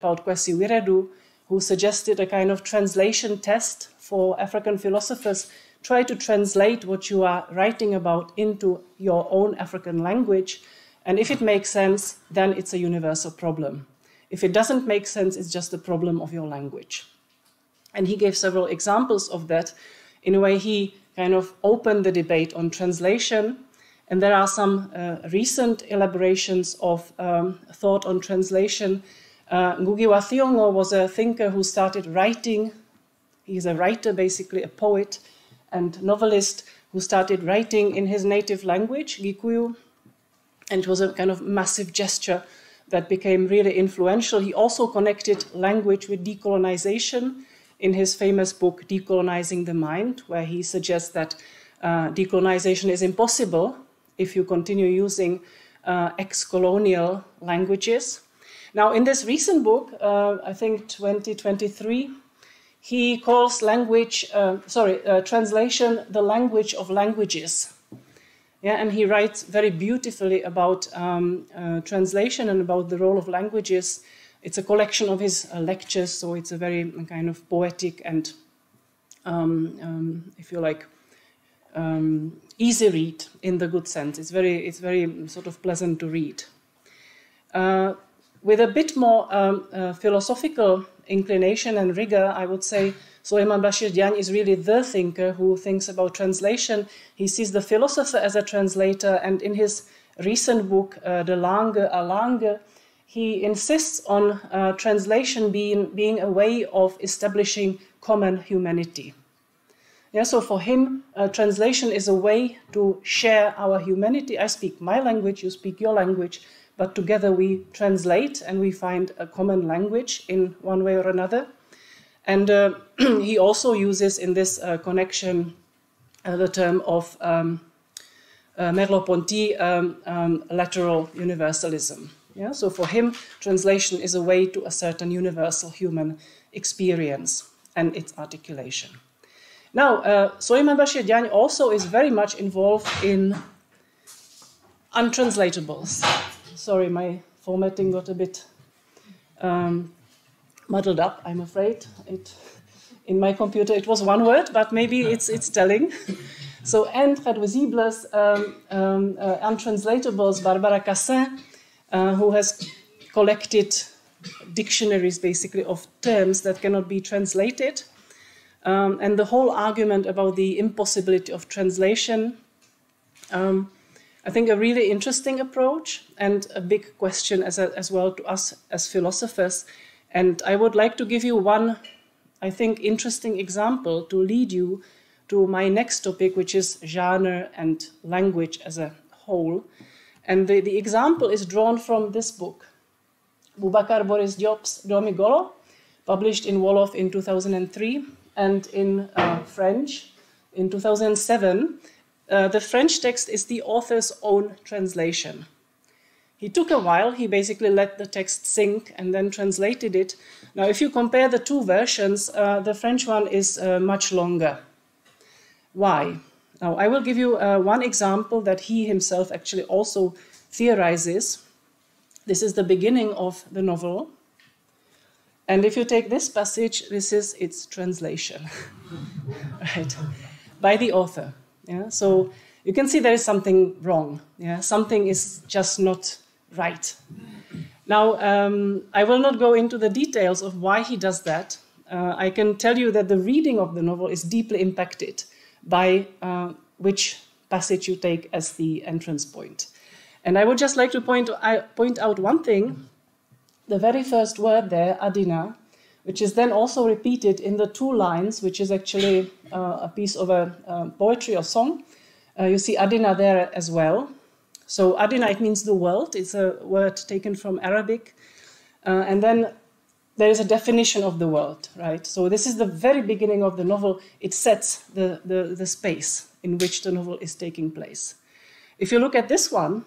about Kwesi Wiredu, who suggested a kind of translation test for African philosophers. Try to translate what you are writing about into your own African language, and if it makes sense, then it's a universal problem. If it doesn't make sense, it's just a problem of your language. And he gave several examples of that. In a way, he kind of opened the debate on translation, and there are some recent elaborations of thought on translation. Ngugi wa Thiong'o was a thinker who started writing. He's a writer, basically a poet and novelist who started writing in his native language, Gikuyu, and it was a kind of massive gesture that became really influential. He also connected language with decolonization in his famous book, Decolonizing the Mind, where he suggests that decolonization is impossible if you continue using ex-colonial languages. Now, in this recent book, I think 2023, he calls translation the language of languages. Yeah, and he writes very beautifully about translation and about the role of languages. It's a collection of his lectures, so it's a very kind of poetic and, if you like, easy read in the good sense. It's very sort of pleasant to read. With a bit more philosophical inclination and rigor, I would say Souleymane Bachir Diagne is really the thinker who thinks about translation. He sees the philosopher as a translator, and in his recent book, De Langue à Langue, he insists on translation being a way of establishing common humanity. Yeah, so for him, translation is a way to share our humanity. I speak my language, you speak your language, but together we translate and we find a common language in one way or another. And he also uses in this connection the term of Merleau-Ponty lateral universalism. Yeah? So for him, translation is a way to a certain universal human experience and its articulation. Now, Souleymane Bachir Diagne also is very much involved in untranslatables. Sorry, my formatting got a bit muddled up, I'm afraid. In my computer it was one word, but maybe it's telling. So, intraduisibles, untranslatables, Barbara Cassin, who has collected dictionaries, basically, of terms that cannot be translated. And the whole argument about the impossibility of translation, I think a really interesting approach and a big question as well to us as philosophers. And I would like to give you one, I think, interesting example to lead you to my next topic, which is genre and language as a whole. And the example is drawn from this book, Boubacar Boris Diop's Doomi Golo, published in Wolof in 2003 and in French in 2007. The French text is the author's own translation. He took a while, he basically let the text sink and then translated it. Now, if you compare the two versions, the French one is much longer. Why? Now, I will give you one example that he himself actually also theorizes. This is the beginning of the novel. And if you take this passage, this is its translation, right, by the author. Yeah? So you can see there is something wrong. Yeah? Something is just not right. Now, I will not go into the details of why he does that. I can tell you that the reading of the novel is deeply impacted by which passage you take as the entrance point. And I would just like to point out one thing. The very first word there, Adina, which is then also repeated in the two lines, which is actually a piece of a poetry or song. You see Adina there as well. So Adina, it means the world. It's a word taken from Arabic. And then there is a definition of the world, right? So this is the very beginning of the novel. It sets the space in which the novel is taking place. If you look at this one,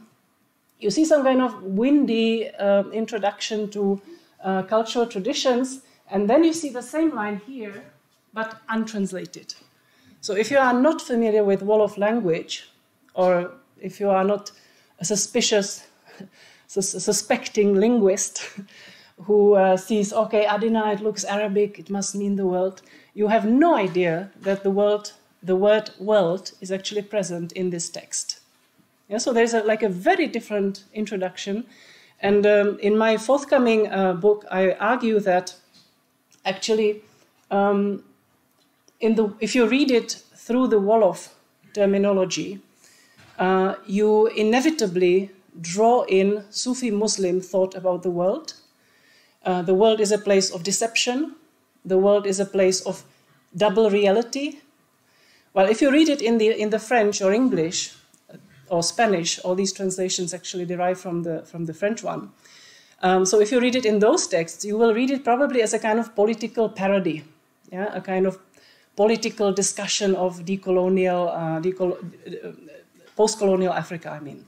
you see some kind of windy introduction to cultural traditions, and then you see the same line here, but untranslated. So if you are not familiar with Wolof language, or if you are not a suspecting linguist who sees, okay, Adina, it looks Arabic, it must mean the world. You have no idea that the word world is actually present in this text. Yeah, so there's like a very different introduction. And in my forthcoming book, I argue that actually, if you read it through the Wolof terminology, you inevitably draw in Sufi Muslim thought about the world. The world is a place of deception. The world is a place of double reality. Well, if you read it in the French or English or Spanish, all these translations actually derive from the French one. So if you read it in those texts, you will read it probably as a kind of political parody, yeah, a kind of political discussion of post-colonial Africa, I mean.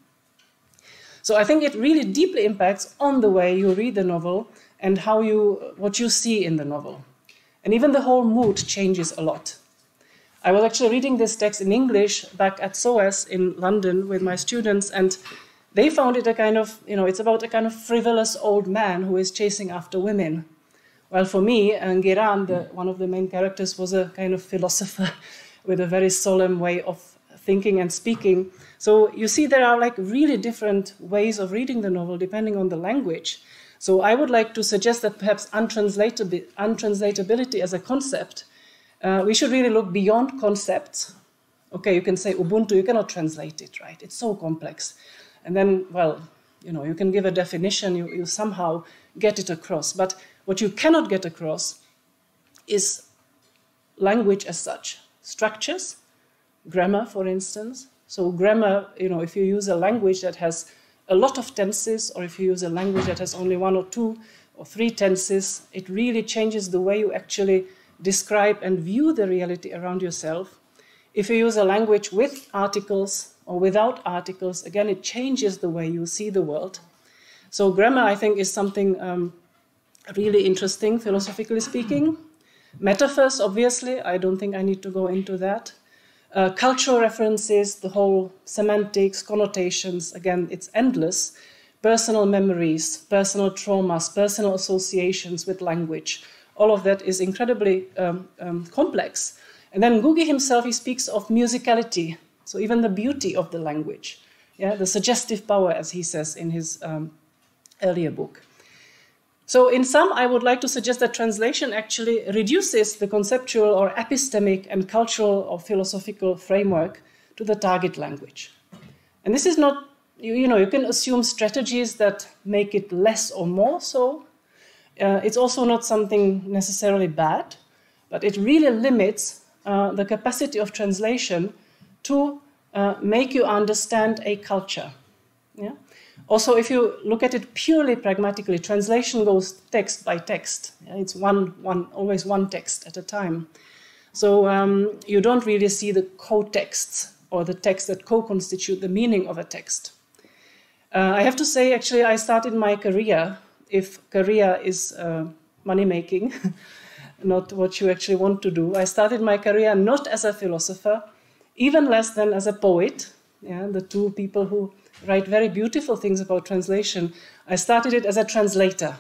So I think it really deeply impacts on the way you read the novel and what you see in the novel. And even the whole mood changes a lot. I was actually reading this text in English back at SOAS in London with my students, and they found it a kind of, it's about a kind of frivolous old man who is chasing after women. Well, for me, Ngeran, one of the main characters, was a kind of philosopher with a very solemn way of thinking and speaking. So you see there are like really different ways of reading the novel depending on the language. So I would like to suggest that perhaps untranslatability as a concept, we should really look beyond concepts. Okay, you can say Ubuntu, you cannot translate it, right? It's so complex. And then, well, you can give a definition, you somehow get it across. But what you cannot get across is language as such. Structures, grammar, for instance. So grammar, if you use a language that has a lot of tenses, or if you use a language that has only 1 or 2 or 3 tenses, it really changes the way you actually describe and view the reality around yourself. If you use a language with articles or without articles, again, it changes the way you see the world. So grammar, I think, is something really interesting, philosophically speaking. Metaphors, obviously, I don't think I need to go into that. Cultural references, the whole semantics, connotations, again, it's endless. Personal memories, personal traumas, personal associations with language. All of that is incredibly complex. And then Ngugi himself, he speaks of musicality, so even the beauty of the language, yeah, the suggestive power, as he says in his earlier book. So in sum, I would like to suggest that translation actually reduces the conceptual or epistemic and cultural or philosophical framework to the target language. And this is not, you can assume strategies that make it less or more so. It's also not something necessarily bad, but it really limits the capacity of translation to make you understand a culture. Yeah? Also, if you look at it purely pragmatically, translation goes text by text. Yeah? It's always one text at a time. So you don't really see the co-texts or the texts that co-constitute the meaning of a text. I have to say, actually, I started my career, if career is money-making, not what you actually want to do. I started my career not as a philosopher, even less than as a poet. Yeah, the two people who write very beautiful things about translation. I started it as a translator.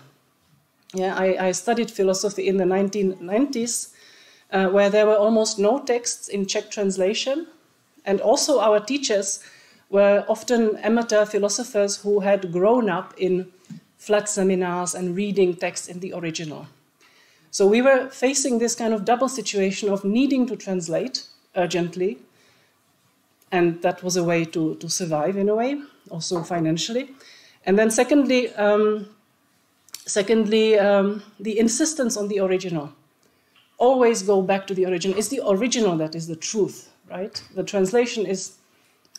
Yeah, I studied philosophy in the 1990s, where there were almost no texts in Czech translation. And also our teachers were often amateur philosophers who had grown up in flat seminars and reading texts in the original. So we were facing this kind of double situation of needing to translate urgently, and that was a way to survive in a way, also financially. And then secondly, the insistence on the original. Always go back to the original. It's the original that is the truth, right? The translation is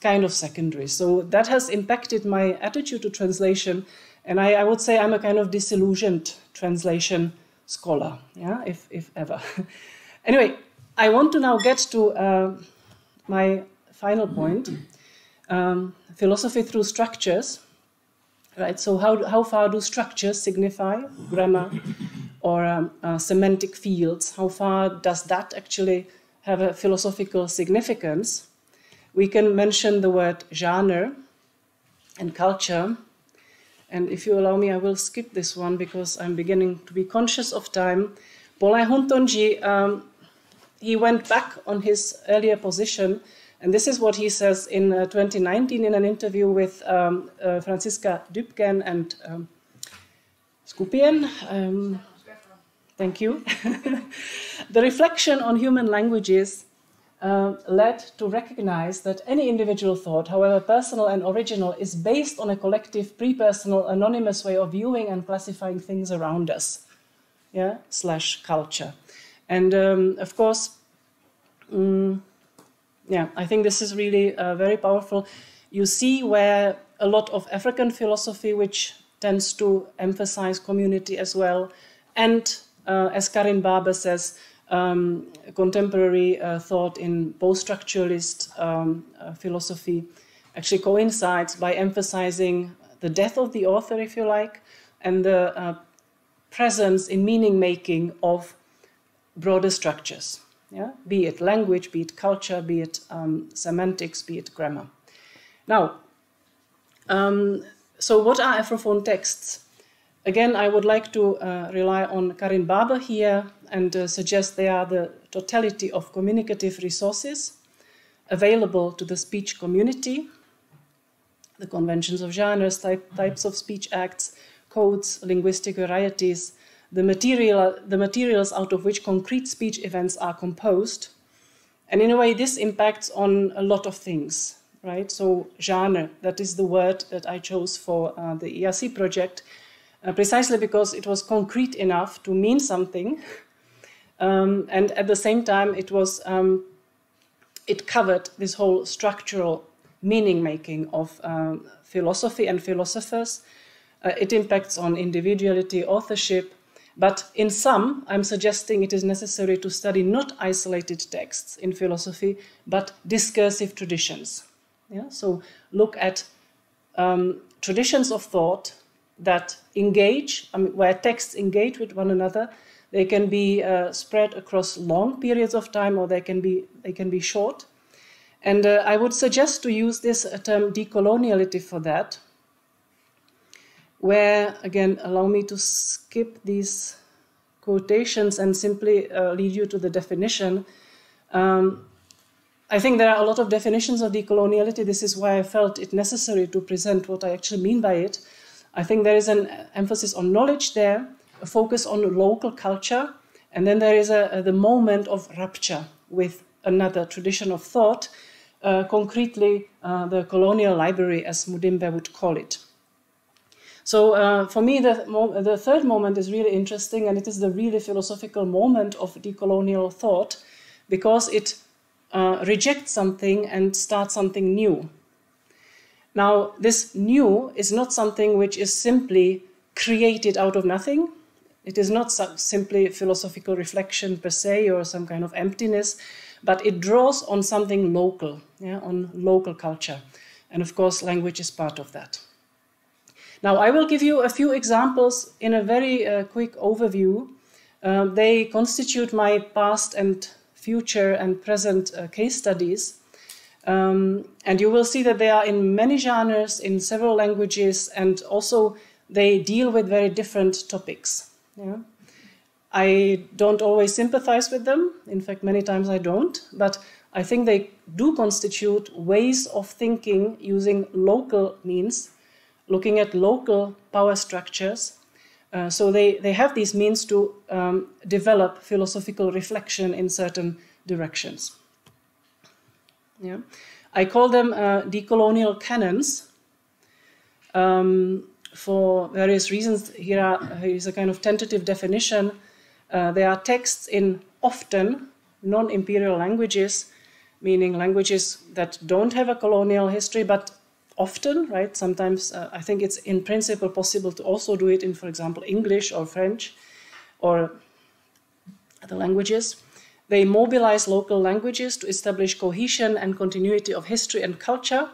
kind of secondary. So that has impacted my attitude to translation. And I would say I'm a kind of disillusioned translation scholar, yeah, if ever. Anyway, I want to now get to my final point, philosophy through structures, right? So how far do structures signify grammar or semantic fields? How far does that actually have a philosophical significance? We can mention the word genre and culture. and if you allow me, I will skip this one because I'm beginning to be conscious of time. Polai Huntonji, he went back on his earlier position, and this is what he says in 2019 in an interview with Franziska Dübken and Skupien. Thank you. The reflection on human languages led to recognize that any individual thought, however personal and original, is based on a collective, pre-personal, anonymous way of viewing and classifying things around us, yeah, / culture. And of course, yeah, I think this is really very powerful. You see where a lot of African philosophy, which tends to emphasize community as well, and as Karin Barber says, contemporary thought in post-structuralist philosophy actually coincides by emphasizing the death of the author, if you like, and the presence in meaning-making of broader structures, yeah? Be it language, be it culture, be it semantics, be it grammar. Now, so what are Afrophone texts? Again, I would like to rely on Karin Barber here and suggest they are the totality of communicative resources available to the speech community, the conventions of genres, types of speech acts, codes, linguistic varieties, the materials out of which concrete speech events are composed. And in a way, this impacts on a lot of things, right? So genre, that is the word that I chose for the ERC project, precisely because it was concrete enough to mean something, and at the same time it was it covered this whole structural meaning making of philosophy and philosophers. It impacts on individuality, authorship, but in sum, I'm suggesting it is necessary to study not isolated texts in philosophy, but discursive traditions. Yeah? So look at traditions of thought that engage, where texts engage with one another. They can be spread across long periods of time, or they can be short. And I would suggest to use this term decoloniality for that, where, again, allow me to skip these quotations and simply lead you to the definition. I think there are a lot of definitions of decoloniality. This is why I felt it necessary to present what I actually mean by it. I think there is an emphasis on knowledge there, a focus on local culture, and then there is the moment of rupture with another tradition of thought, concretely the colonial library, as Mudimbe would call it. So for me, the third moment is really interesting, and it is the really philosophical moment of decolonial thought, because it rejects something and starts something new. Now, this new is not something which is simply created out of nothing. It is not simply philosophical reflection per se or some kind of emptiness, but it draws on something local, yeah, on local culture. And of course, language is part of that. Now, I will give you a few examples in a very quick overview. They constitute my past and future and present case studies. And you will see that they are in many genres, in several languages, and also they deal with very different topics. Yeah? I don't always sympathize with them. In fact, many times I don't. But I think they do constitute ways of thinking using local means, looking at local power structures. So they have these means to develop philosophical reflection in certain directions. Yeah. I call them decolonial canons for various reasons. Here is a kind of tentative definition. They are texts in often non-imperial languages, meaning languages that don't have a colonial history, but often, right? Sometimes I think it's in principle possible to also do it in, for example, English or French or other languages. They mobilize local languages to establish cohesion and continuity of history and culture.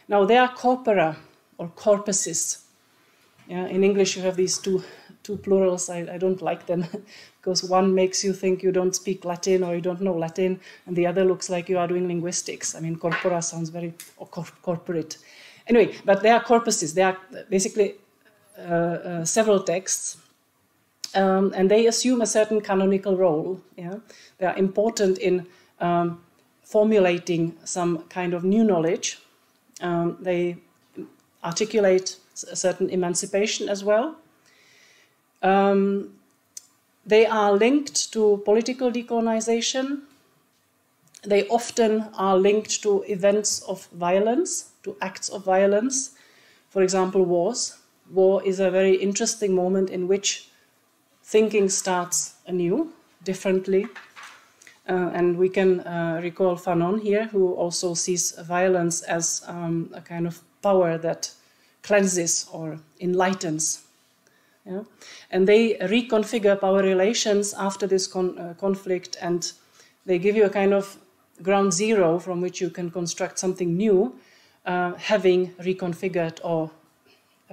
Now, they are corpora or corpuses. Yeah, in English, you have these two plurals. I don't like them because one makes you think you don't speak Latin or you don't know Latin, and the other looks like you are doing linguistics. I mean, corpora sounds very corporate. Anyway, but they are corpuses. They are basically several texts, and they assume a certain canonical role. Yeah? They are important in formulating some kind of new knowledge. They articulate a certain emancipation as well. They are linked to political decolonization. They often are linked to events of violence, to acts of violence. For example, wars. War is a very interesting moment in which thinking starts anew, differently. And we can recall Fanon here, who also sees violence as a kind of power that cleanses or enlightens. Yeah? And they reconfigure power relations after this conflict, and they give you a kind of ground zero from which you can construct something new, having reconfigured or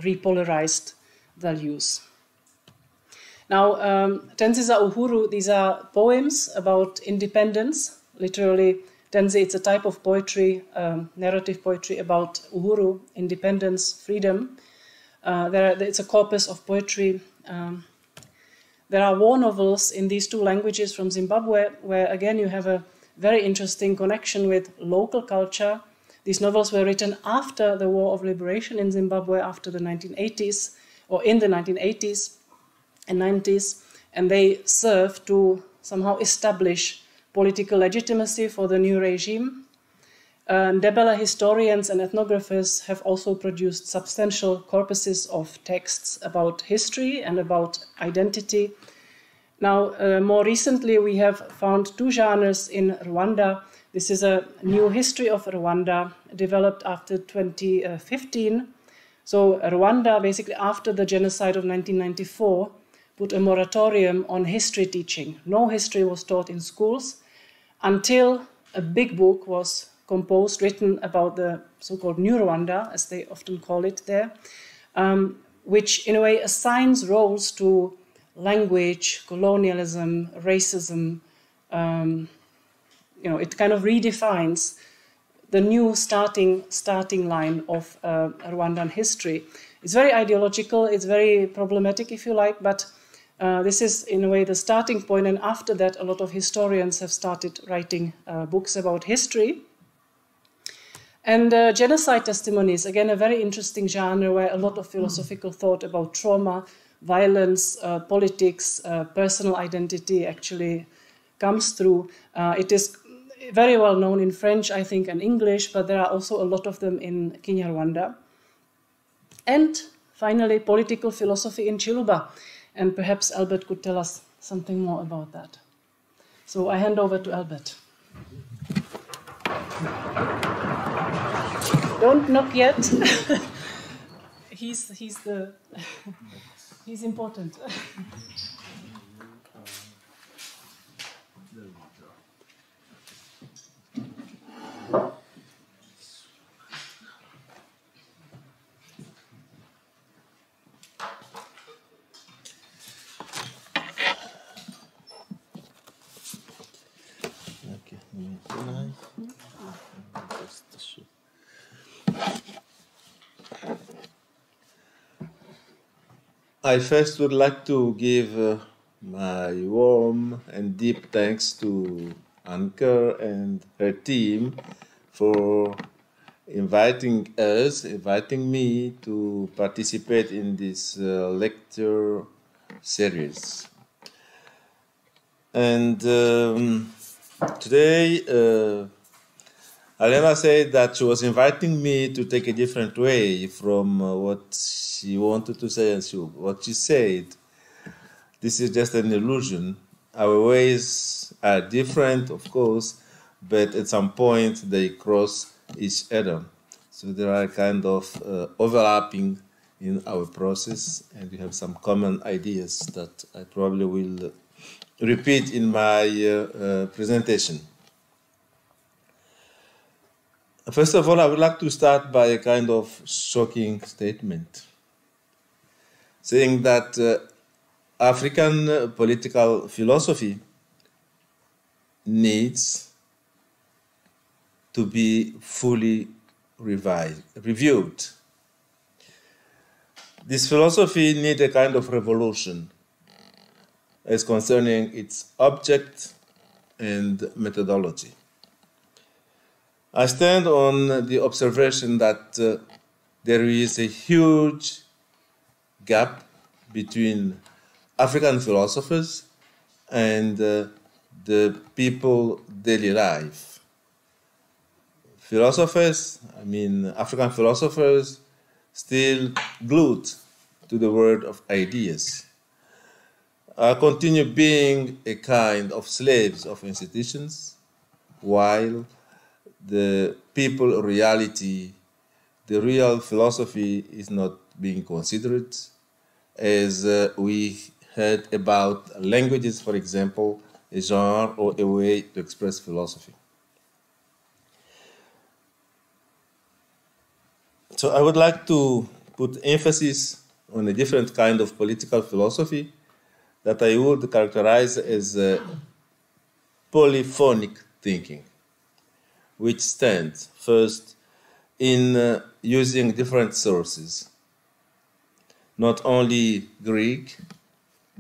repolarized values. Now, Tenzi za Uhuru, these are poems about independence. Literally, Tenzi, it's a type of poetry, narrative poetry about Uhuru, independence, freedom. It's a corpus of poetry. There are war novels in these two languages from Zimbabwe, where again you have a very interesting connection with local culture. These novels were written after the War of Liberation in Zimbabwe, after the 1980s, or in the 1980s and 90s, and they serve to somehow establish political legitimacy for the new regime. Ndebele historians and ethnographers have also produced substantial corpuses of texts about history and about identity. Now, more recently, we have found two genres in Rwanda. This is a new history of Rwanda developed after 2015. So Rwanda, basically after the genocide of 1994, put a moratorium on history teaching. No history was taught in schools until a big book was composed, written about the so-called New Rwanda, as they often call it there, which in a way assigns roles to language, colonialism, racism. It kind of redefines the new starting line of Rwandan history. It's very ideological, it's very problematic, if you like, but this is, in a way, the starting point, and after that, a lot of historians have started writing books about history. And genocide testimonies, again, a very interesting genre where a lot of philosophical thought about trauma, violence, politics, personal identity actually comes through. It is very well known in French, I think, and English, but there are also a lot of them in Kinyarwanda. And finally, political philosophy in Ciluba. And perhaps Albert could tell us something more about that. So I hand over to Albert. Don't knock yet. He's important. I first would like to give my warm and deep thanks to Anker and her team for inviting me to participate in this lecture series. And today, Alena said that she was inviting me to take a different way from what she wanted to say and what she said. This is just an illusion. Our ways are different, of course, but at some point they cross each other. So there are kind of overlapping in our process, and we have some common ideas that I probably will repeat in my presentation. First of all, I would like to start by a kind of shocking statement, saying that African political philosophy needs to be fully reviewed. this philosophy needs a kind of revolution as concerning its object and methodology. I stand on the observation that there is a huge gap between African philosophers and the people daily life. Philosophers, I mean African philosophers, still glued to the world of ideas, continue being a kind of slaves of institutions, while the people reality, the real philosophy is not being considered, as we heard about languages, for example, a genre or a way to express philosophy. So I would like to put emphasis on a different kind of political philosophy that I would characterize as polyphonic thinking, which stands first in using different sources, not only Greek,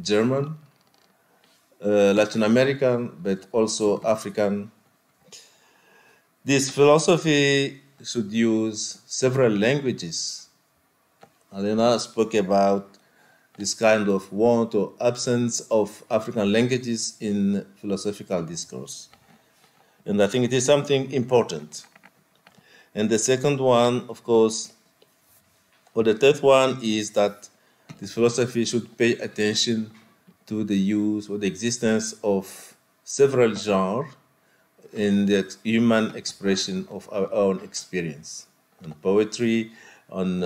German, Latin American, but also African. This philosophy should use several languages. Alena spoke about this kind of want or absence of African languages in philosophical discourse. And I think it is something important. And the second one, of course, or the third one is that this philosophy should pay attention to the use or the existence of several genres in the human expression of our own experience, on poetry, on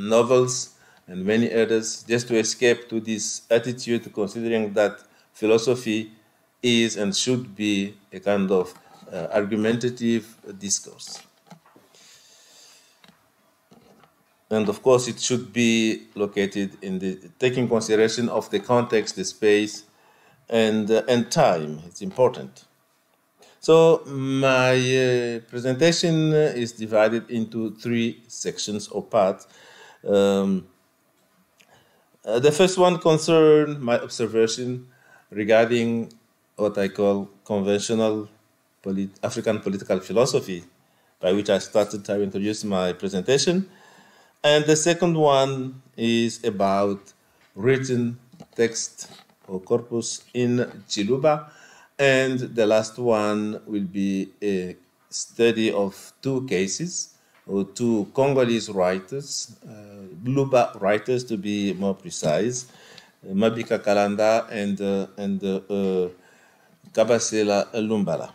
novels, and many others, just to escape to this attitude considering that philosophy is and should be a kind of argumentative discourse. And of course, it should be located in the taking consideration of the context, the space, and time. It's important. So my presentation is divided into three sections or parts. The first one concerns my observation regarding what I call conventional African political philosophy, by which I started to introduce my presentation. And the second one is about written text or corpus in Ciluba. And the last one will be a study of two cases, or two Congolese writers, Luba writers to be more precise, Mabika Kalanda and Kabasela Lumbala.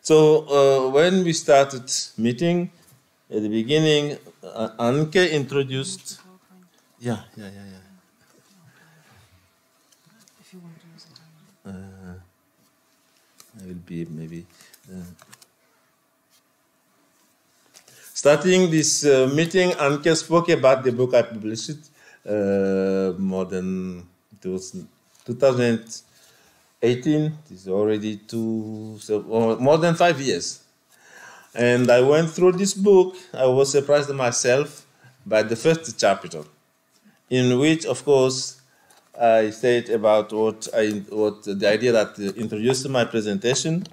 So when we started meeting, at the beginning, Anke introduced. Yeah. If you want to use it. I will be maybe. Starting this meeting, Anke spoke about the book I published more than 2018. It's already more than 5 years. And I went through this book. I was surprised myself by the first chapter, in which, of course, I said about what the idea that introduced my presentation,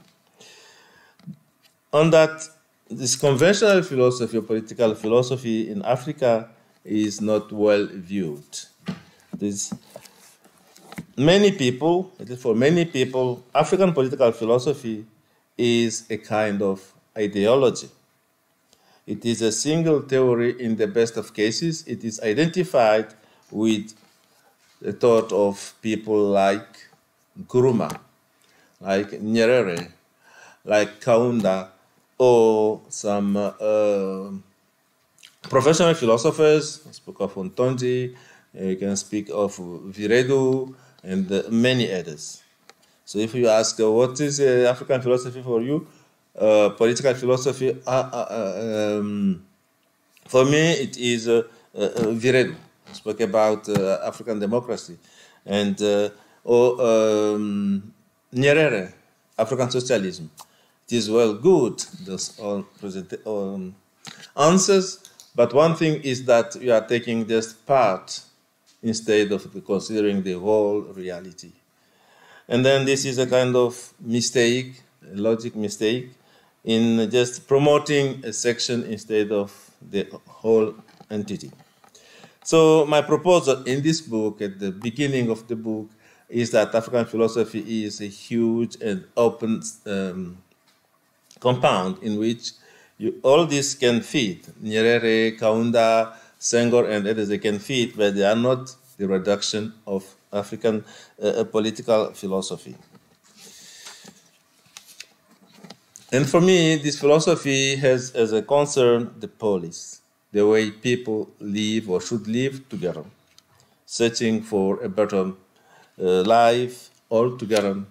on that this conventional philosophy or political philosophy in Africa is not well viewed. For many people, African political philosophy is a kind of ideology. It is a single theory in the best of cases. It is identified with the thought of people like Nkrumah, like Nyerere, like Kaunda, or some professional philosophers. I spoke of Ontonji, you can speak of Viredu, and many others. So if you ask, what is African philosophy for you? Political philosophy, for me, it is Viredu. I spoke about African democracy. And Nyerere, African socialism. It is well good, those all answers, But one thing is that we are taking just part instead of considering the whole reality. And then this is a kind of mistake, a logic mistake, in just promoting a section instead of the whole entity. So my proposal in this book, at the beginning of the book, is that African philosophy is a huge and open compound in which all this can fit. Nyerere, Kaunda, Senghor, and others, they can fit, but they are not the reduction of African political philosophy. And for me, this philosophy has as a concern the polis, the way people live or should live together, searching for a better life all together.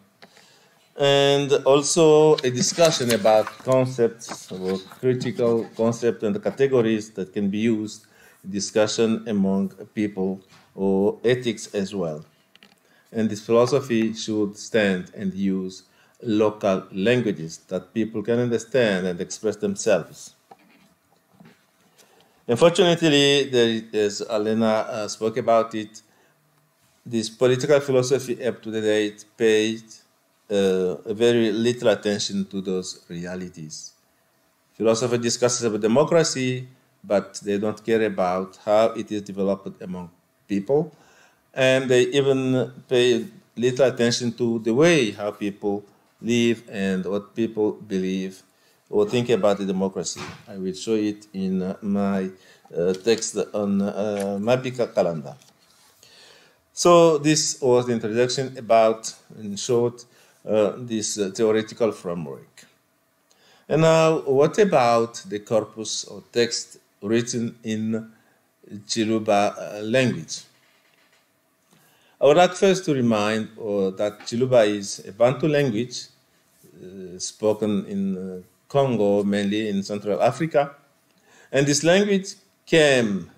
And also a discussion about concepts or critical concepts and categories that can be used, discussion among people or ethics as well. And this philosophy should stand and use local languages that people can understand and express themselves. Unfortunately, as Alena spoke about it, this political philosophy up to the date paid very little attention to those realities. Philosophy discusses about democracy, but they don't care about how it is developed among people, and they even pay little attention to the way how people live and what people believe or think about the democracy. I will show it in my text on Mabika calendar. So this was the introduction about, in short, this theoretical framework. And now, what about the corpus or text written in Ciluba language? I would like first to remind that Ciluba is a Bantu language spoken in Congo, mainly in Central Africa. And this language came,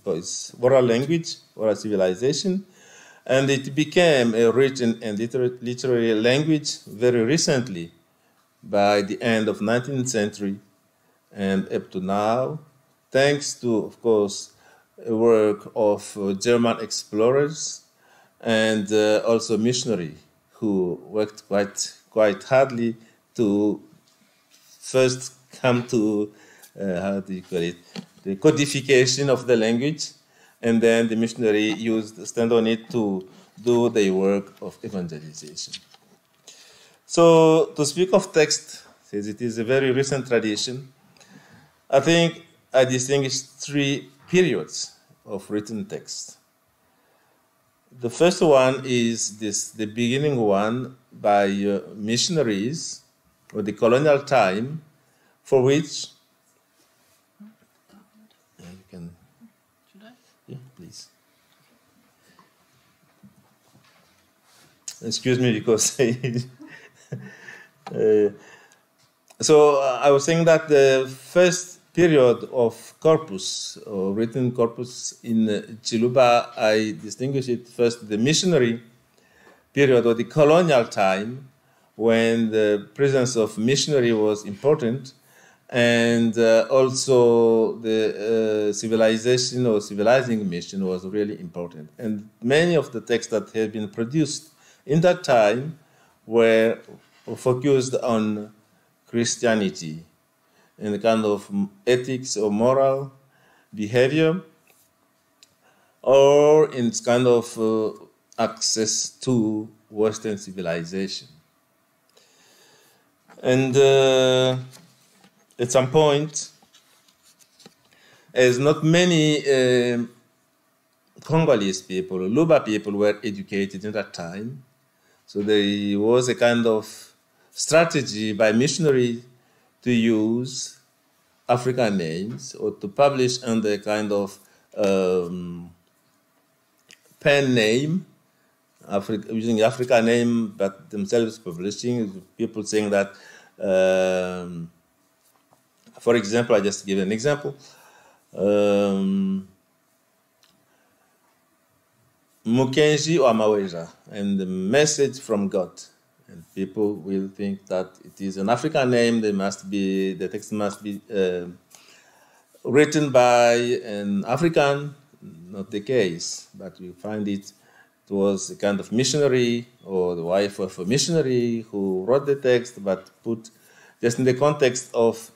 it's oral language, oral civilization, and it became a written and literary language very recently, by the end of 19th century and up to now, thanks to, of course, a work of German explorers and also missionary who worked quite hardly to first come to, how do you call it, the codification of the language, and then the missionary stand on it to do the work of evangelization. So to speak of text, since it is a very recent tradition, I think I distinguish three periods of written text. The first one is the beginning one by missionaries or the colonial time, for which you can. Should I? Yeah, please. Excuse me, because so I was saying that the first period of corpus, or written corpus in Ciluba, I distinguish it first the missionary period or the colonial time, when the presence of missionary was important, and also the civilization or civilizing mission was really important. And many of the texts that have been produced in that time were focused on Christianity and the kind of ethics or moral behavior, or in kind of access to Western civilization. And at some point, as not many Congolese people, Luba people were educated in that time, so there was a kind of strategy by missionaries to use African names or to publish under a kind of pen name, using African name, but themselves publishing, people saying that, for example, I just give an example. Mukenji or Maweja, and the message from God. And people will think that it is an African name. The text must be written by an African, not the case, but we find it was a kind of missionary or the wife of a missionary who wrote the text, but put just in the context of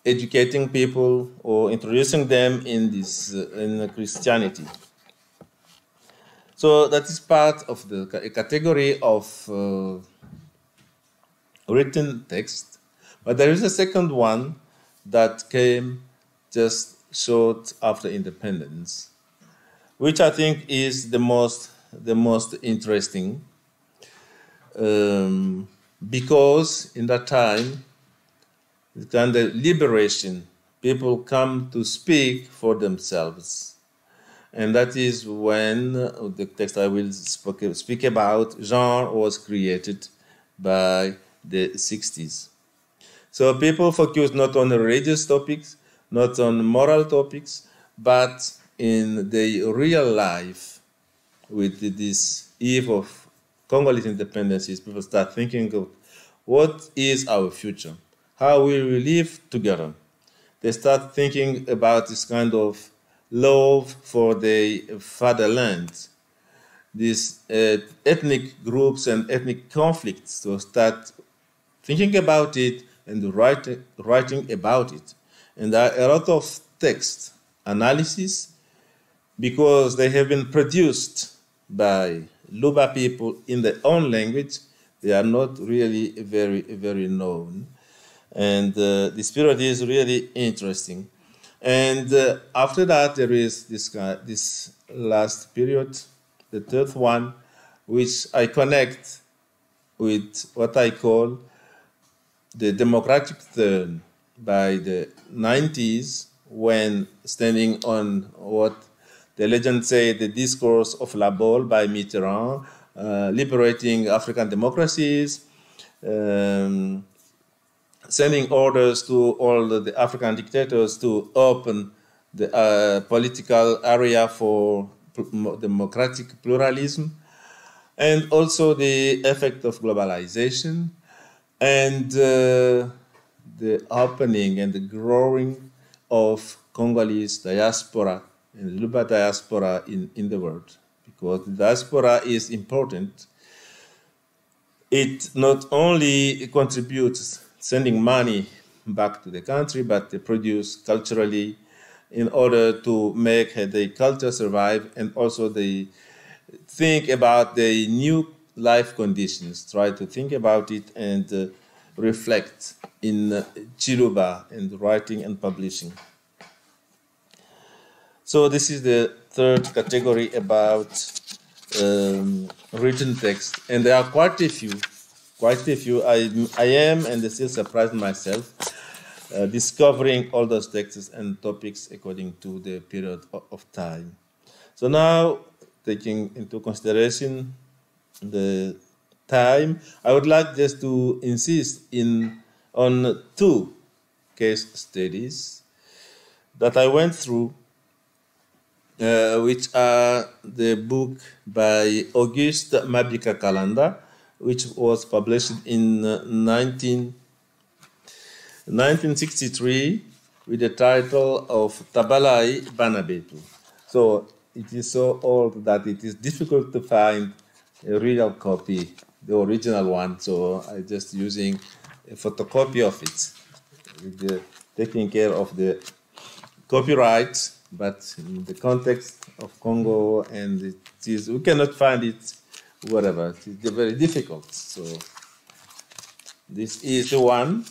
educating people or introducing them in this in Christianity. So that is part of the category of written text. But there is a second one that came just short after independence, which I think is the most interesting, because in that time, the kind of liberation, people come to speak for themselves. And that is when the text I will speak about, genre, was created by the 60s. So people focus not on religious topics, not on moral topics, but in the real life. With this eve of Congolese independence, people start thinking of what is our future? How will we live together? They start thinking about this kind of love for the fatherland, these ethnic groups and ethnic conflicts. So start thinking about it and writing about it. And there are a lot of text analysis because they have been produced by Luba people in their own language. They are not really very known. And this period is really interesting. And after that, there is this last period, the third one, which I connect with what I call the democratic turn by the 90s, when standing on what the legend say, the discourse of La Baule by Mitterrand, liberating African democracies, sending orders to all the African dictators to open the political area for democratic pluralism, and also the effect of globalization, and the opening and the growing of Congolese diaspora and Luba diaspora in the world. Because the diaspora is important. It not only contributes sending money back to the country, but they produce culturally in order to make the culture survive, and also they think about the new life conditions, try to think about it and reflect in Ciluba and writing and publishing. So this is the third category about written text, and there are quite a few. I am, and I still surprised myself, discovering all those texts and topics according to the period of time. So now, taking into consideration the time, I would like just to insist on two case studies that I went through, which are the book by Auguste Mabika Kalanda, which was published in 1963 with the title of Tabalai Banabetu. So it is so old that it is difficult to find a real copy, the original one. So I'm just using a photocopy of it, with taking care of the copyright, but in the context of Congo, and we cannot find it whatever. It's very difficult. So this is the one.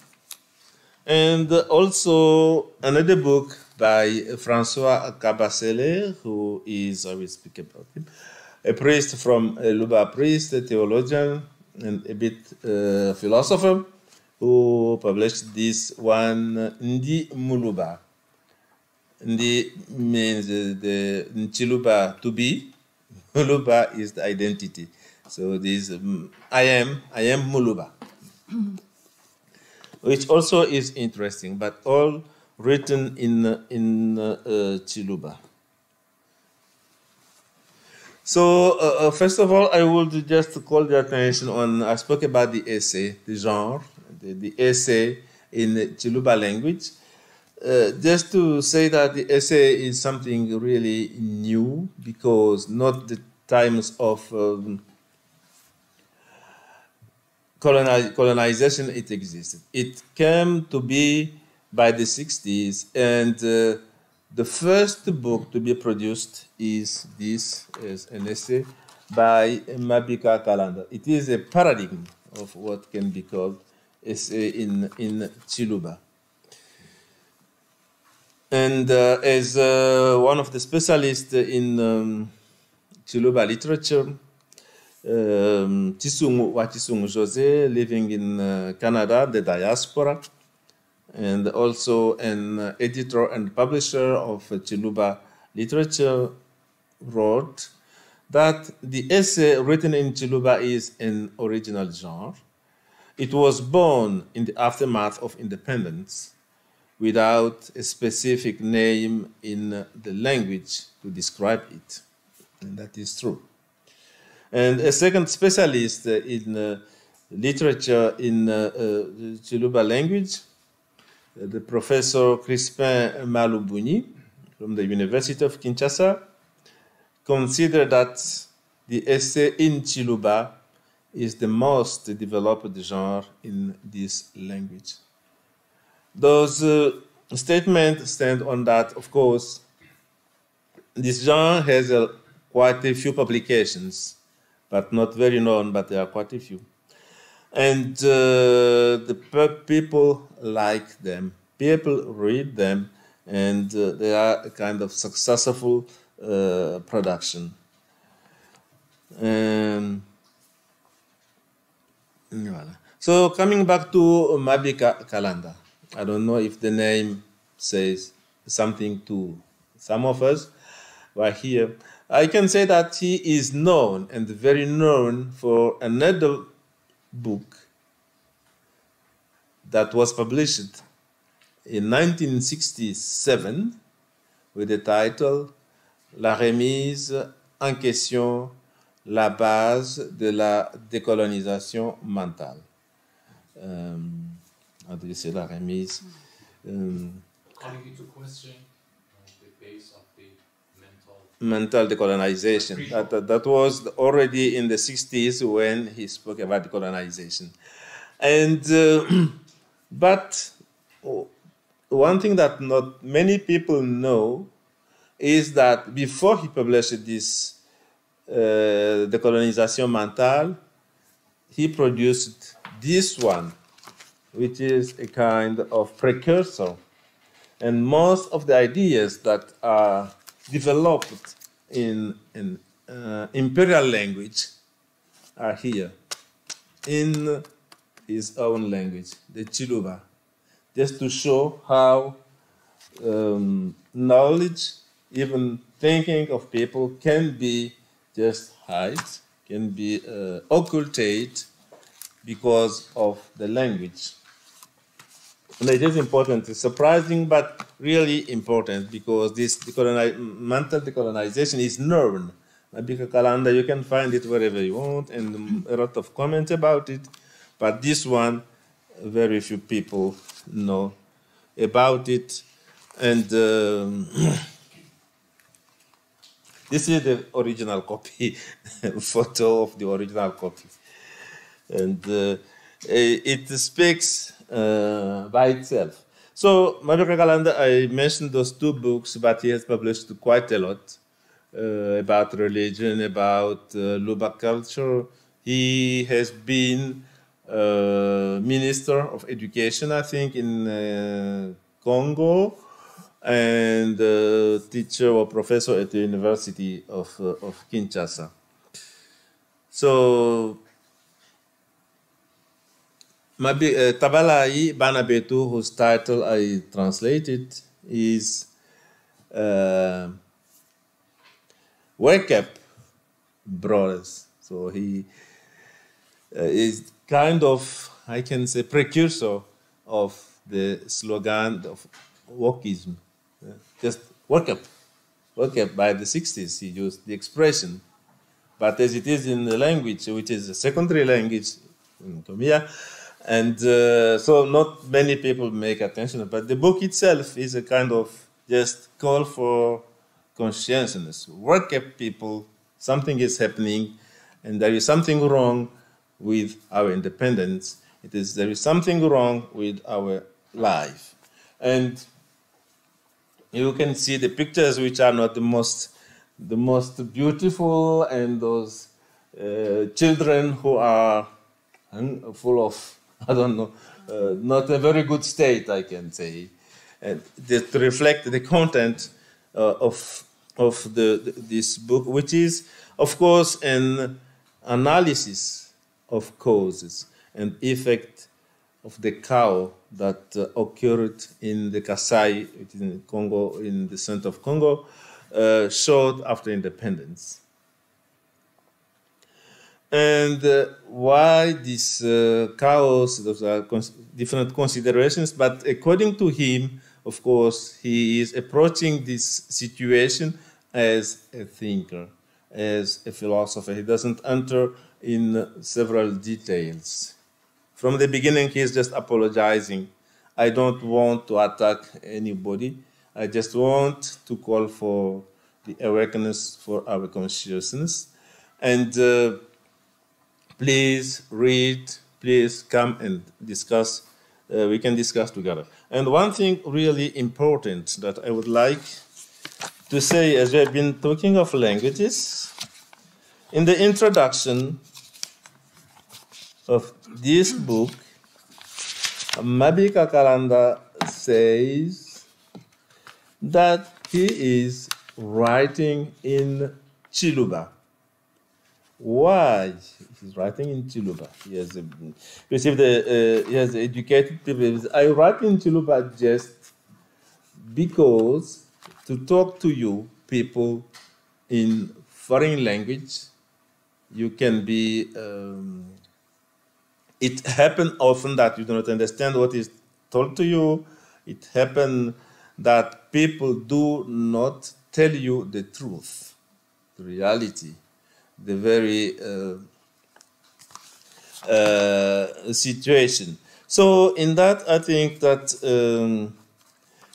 And also another book by Francois Kabasele, who is, I will speak about him, a priest from Luba, priest, a theologian, and a bit philosopher, who published this one, Ndi Muluba. Ndi means the Ciluba to be, Muluba is the identity. So this I am Muluba, which also is interesting, but all written in Ciluba. So first of all, I would just call the attention on, I spoke about the essay, the genre, the essay in the Ciluba language. Just to say that the essay is something really new, because not the times of colonization it existed. It came to be by the 60s, and the first book to be produced is this, as an essay by Mabika Kalanda. It is a paradigm of what can be called essay in Ciluba. And as one of the specialists in Ciluba literature, Chisungu Jose, living in Canada, the diaspora, and also an editor and publisher of Ciluba literature, wrote that the essay written in Ciluba is an original genre. It was born in the aftermath of independence, without a specific name in the language to describe it. And that is true. And a second specialist in literature in Ciluba language, the Professor Crispin Malubuni from the University of Kinshasa, considered that the essay in Ciluba is the most developed genre in this language. Those statements stand on that, of course. This genre has quite a few publications, but not very known, but there are quite a few. And the people like them. People read them, and they are a kind of successful production. So coming back to Mabika Kalanda, I don't know if the name says something to some of us who are here. I can say that he is known, and very known, for another book that was published in 1967 with the title La remise en question, la base de la décolonisation mentale. How do you say la remise? Calling into question the base of the mental decolonization. That was already in the 60s when he spoke about decolonization. And but one thing that not many people know is that before he published this Décolonisation mentale, he produced this one, which is a kind of precursor. And most of the ideas that are developed in imperial language are here, in his own language, the Ciluba, just to show how knowledge, even thinking of people, can be just hide, can be occulted because of the language. And it is important. It's surprising, but really important, because this mental decolonization is known. Mabika Kalanda, you can find it wherever you want, and a lot of comments about it. But this one, very few people know about it. And this is the original copy, photo of the original copy. And it speaks by itself. So, Mabika Kalanda, I mentioned those two books, but he has published quite a lot about religion, about Luba culture. He has been Minister of Education, I think, in Congo, and teacher or professor at the University of Kinshasa. So, Tabalai Banabetu, whose title I translated, is Wake Up, Brothers. So he is kind of, I can say, precursor of the slogan of wokeism. Just wake up. Wake up. By the 60s, he used the expression. But as it is in the language, which is a secondary language in Tomia, And so not many people make attention, but the book itself is a kind of just call for consciousness. Wake up people, something is happening, and there is something wrong with our independence. There is something wrong with our life. And you can see the pictures which are not the most beautiful, and those children who are full of, I don't know, not a very good state, I can say, and to reflect the content of this book, which is, of course, an analysis of causes and effect of the cow that occurred in the Kasai, which is in Congo, in the center of Congo, short after independence. And why these cows? Those are different considerations, but according to him, of course, he is approaching this situation as a thinker, as a philosopher. He doesn't enter in several details. From the beginning, he is just apologizing. I don't want to attack anybody. I just want to call for the awareness for our consciousness. And please read, please come and discuss. We can discuss together. And one thing really important that I would like to say, as we have been talking of languages, in the introduction of this book, Mabika Kalanda says that he is writing in Ciluba. Why he's writing in Ciluba? He has received he has educated people. I write in Ciluba just because to talk to you people in foreign language, you can be. It happens often that you do not understand what is told to you. It happens that people do not tell you the truth, the reality, the very situation. So in that, I think that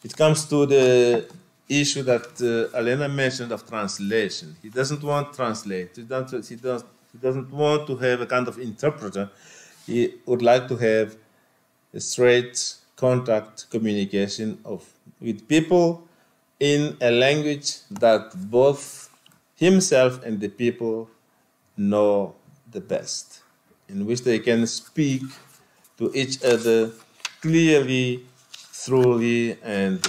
it comes to the issue that Alena mentioned of translation. He doesn't want to translate. He doesn't want to have a kind of interpreter. He would like to have a straight contact communication with people in a language that both himself and the people know the best, in which they can speak to each other clearly, thoroughly, and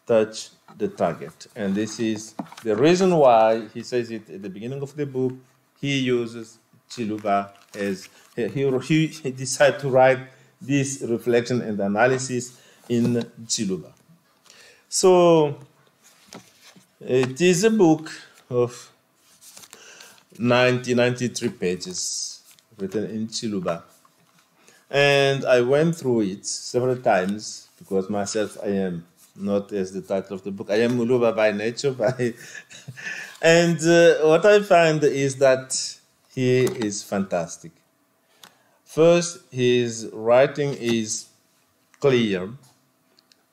touch the target. And this is the reason why he says it at the beginning of the book. He uses Ciluba as he decided to write this reflection and analysis in Ciluba. So it is a book of 93 pages written in Ciluba. And I went through it several times because myself, I am not as the title of the book. I am Muluba by nature. And what I find is that he is fantastic. First, his writing is clear,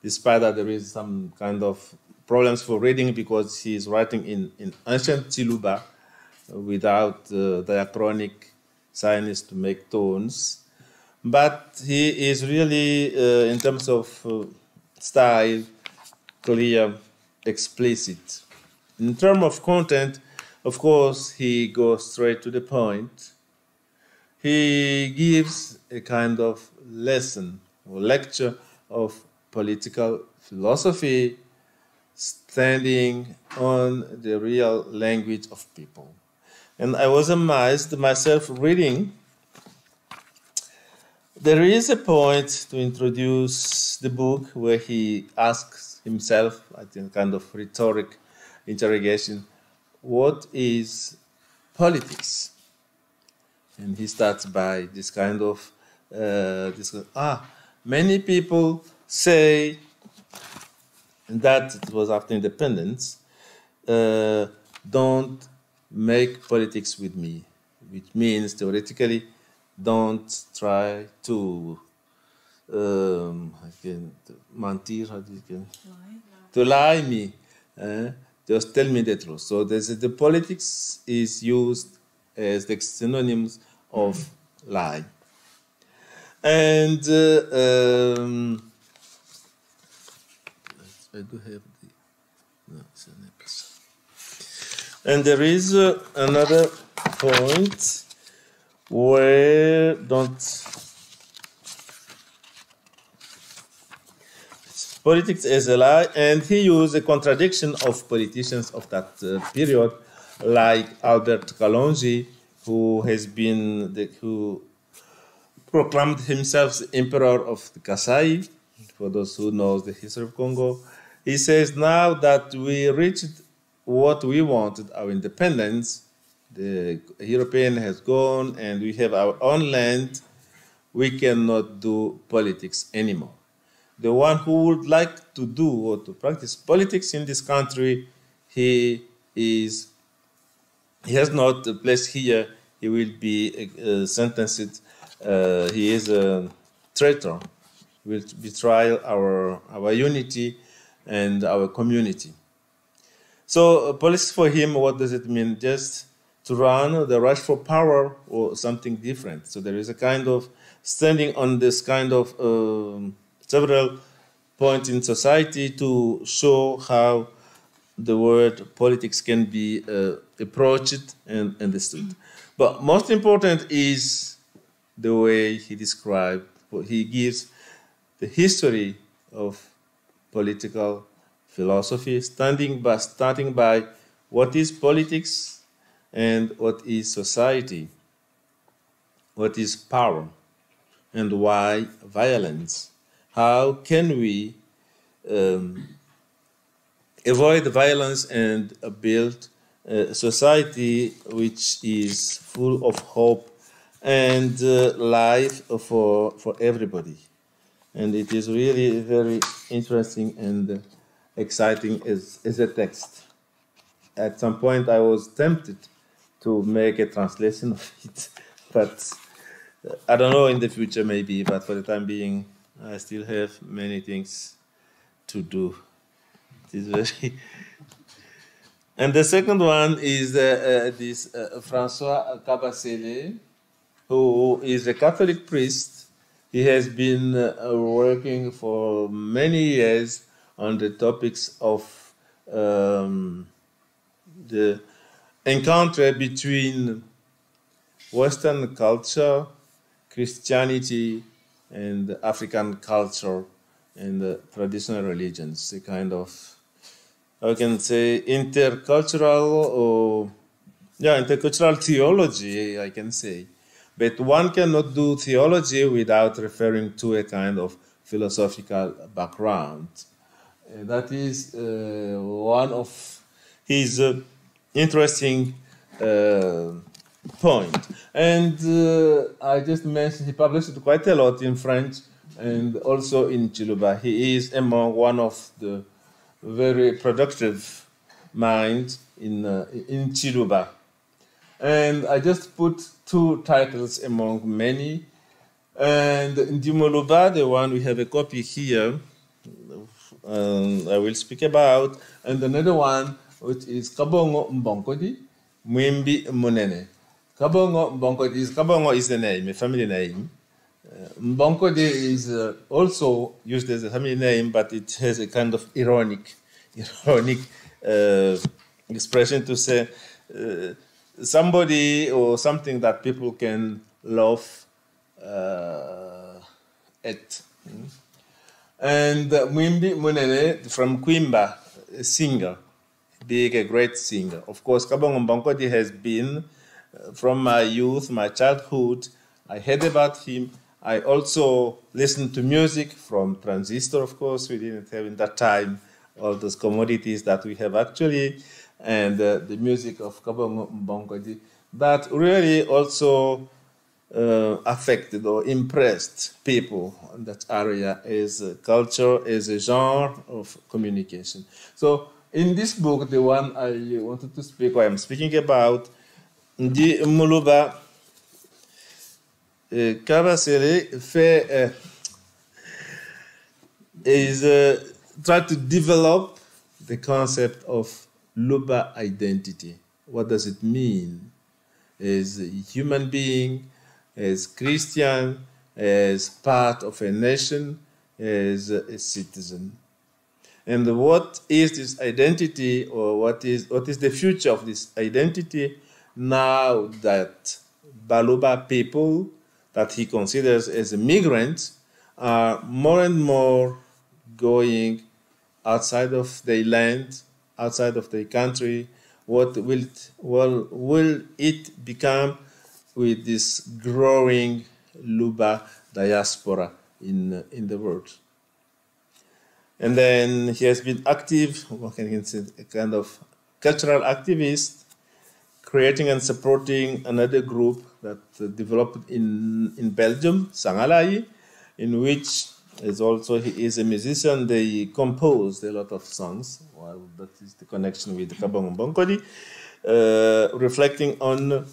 despite that there is some kind of problems for reading because he is writing in ancient Ciluba without diachronic signs to make tones. But he is really, in terms of style, clear, explicit. In terms of content, of course, he goes straight to the point. He gives a kind of lesson or lecture of political philosophy standing on the real language of people. And I was amazed myself reading. There is a point to introduce the book where he asks himself, I think, kind of rhetoric interrogation, what is politics? And he starts by this kind of, many people say that it was after independence, don't make politics with me, which means theoretically, don't try to mentir, how do you can to lie me, just tell me the truth. So the politics is used as the synonyms of lie. And I do have the no, it's an episode. And there is another point where politics as a lie, and he used a contradiction of politicians of that period, like Albert Kalonji, who proclaimed himself the emperor of the Kasai. For those who know the history of Congo, he says, now that we reached what we wanted, our independence, the European has gone and we have our own land, we cannot do politics anymore. The one who would like to do or to practice politics in this country, he has not a place here. He will be sentenced. He is a traitor. Will betray our unity and our community. So politics for him, what does it mean? Just to run the rush for power or something different. So there is a kind of standing on this kind of several points in society to show how the word politics can be approached and understood. But most important is the way he described, he gives the history of political philosophy, starting by what is politics and what is society, what is power, and why violence. How can we avoid violence and build a society which is full of hope and life for everybody? And it is really very interesting and exciting as a text. At some point, I was tempted to make a translation of it, but I don't know, in the future maybe, but for the time being, I still have many things to do. It is very... And the second one is this François Kabasele, who is a Catholic priest. He has been working for many years on the topics of the encounter between Western culture, Christianity, and African culture and traditional religions, a kind of, I can say, intercultural theology, I can say. But one cannot do theology without referring to a kind of philosophical background. That is one of his interesting point. And I just mentioned he published quite a lot in French and also in Ciluba. He is among one of the very productive minds in Ciluba. And I just put two titles among many. And in Dimoluba, the one we have a copy here, I will speak about, and another one, which is Kabongo Mbonkodi, Mwimbi Munene. Kabongo is the name, a family name. Mbonkodi is also used as a family name, but it has a kind of ironic expression to say somebody or something that people can laugh at. And Mwimbi Munene from Kwimba, a singer, being a great singer. Of course, Kabongo Mbonkodi has been, from my youth, my childhood, I heard about him. I also listened to music from transistor, of course. We didn't have in that time all those commodities that we have actually, and the music of Kabongo Mbonkodi, that really also affected or impressed people in that area as a culture, as a genre of communication. So in this book, the one I wanted to speak, or I'm speaking about, Ndi Muluba Kabasele fait is try to develop the concept of Luba identity. What does it mean? As a human being, as Christian, as part of a nation, as a citizen. And what is this identity, or what is the future of this identity now that Baluba people that he considers as migrants are more and more going outside of their land, outside of their country? What will it become with this growing Luba diaspora in the world? And then he has been active, what can you say, a kind of cultural activist, creating and supporting another group that developed in Belgium, Sangalai, in which he is a musician. They composed a lot of songs. Well, that is the connection with Kabong Bonkodi, reflecting on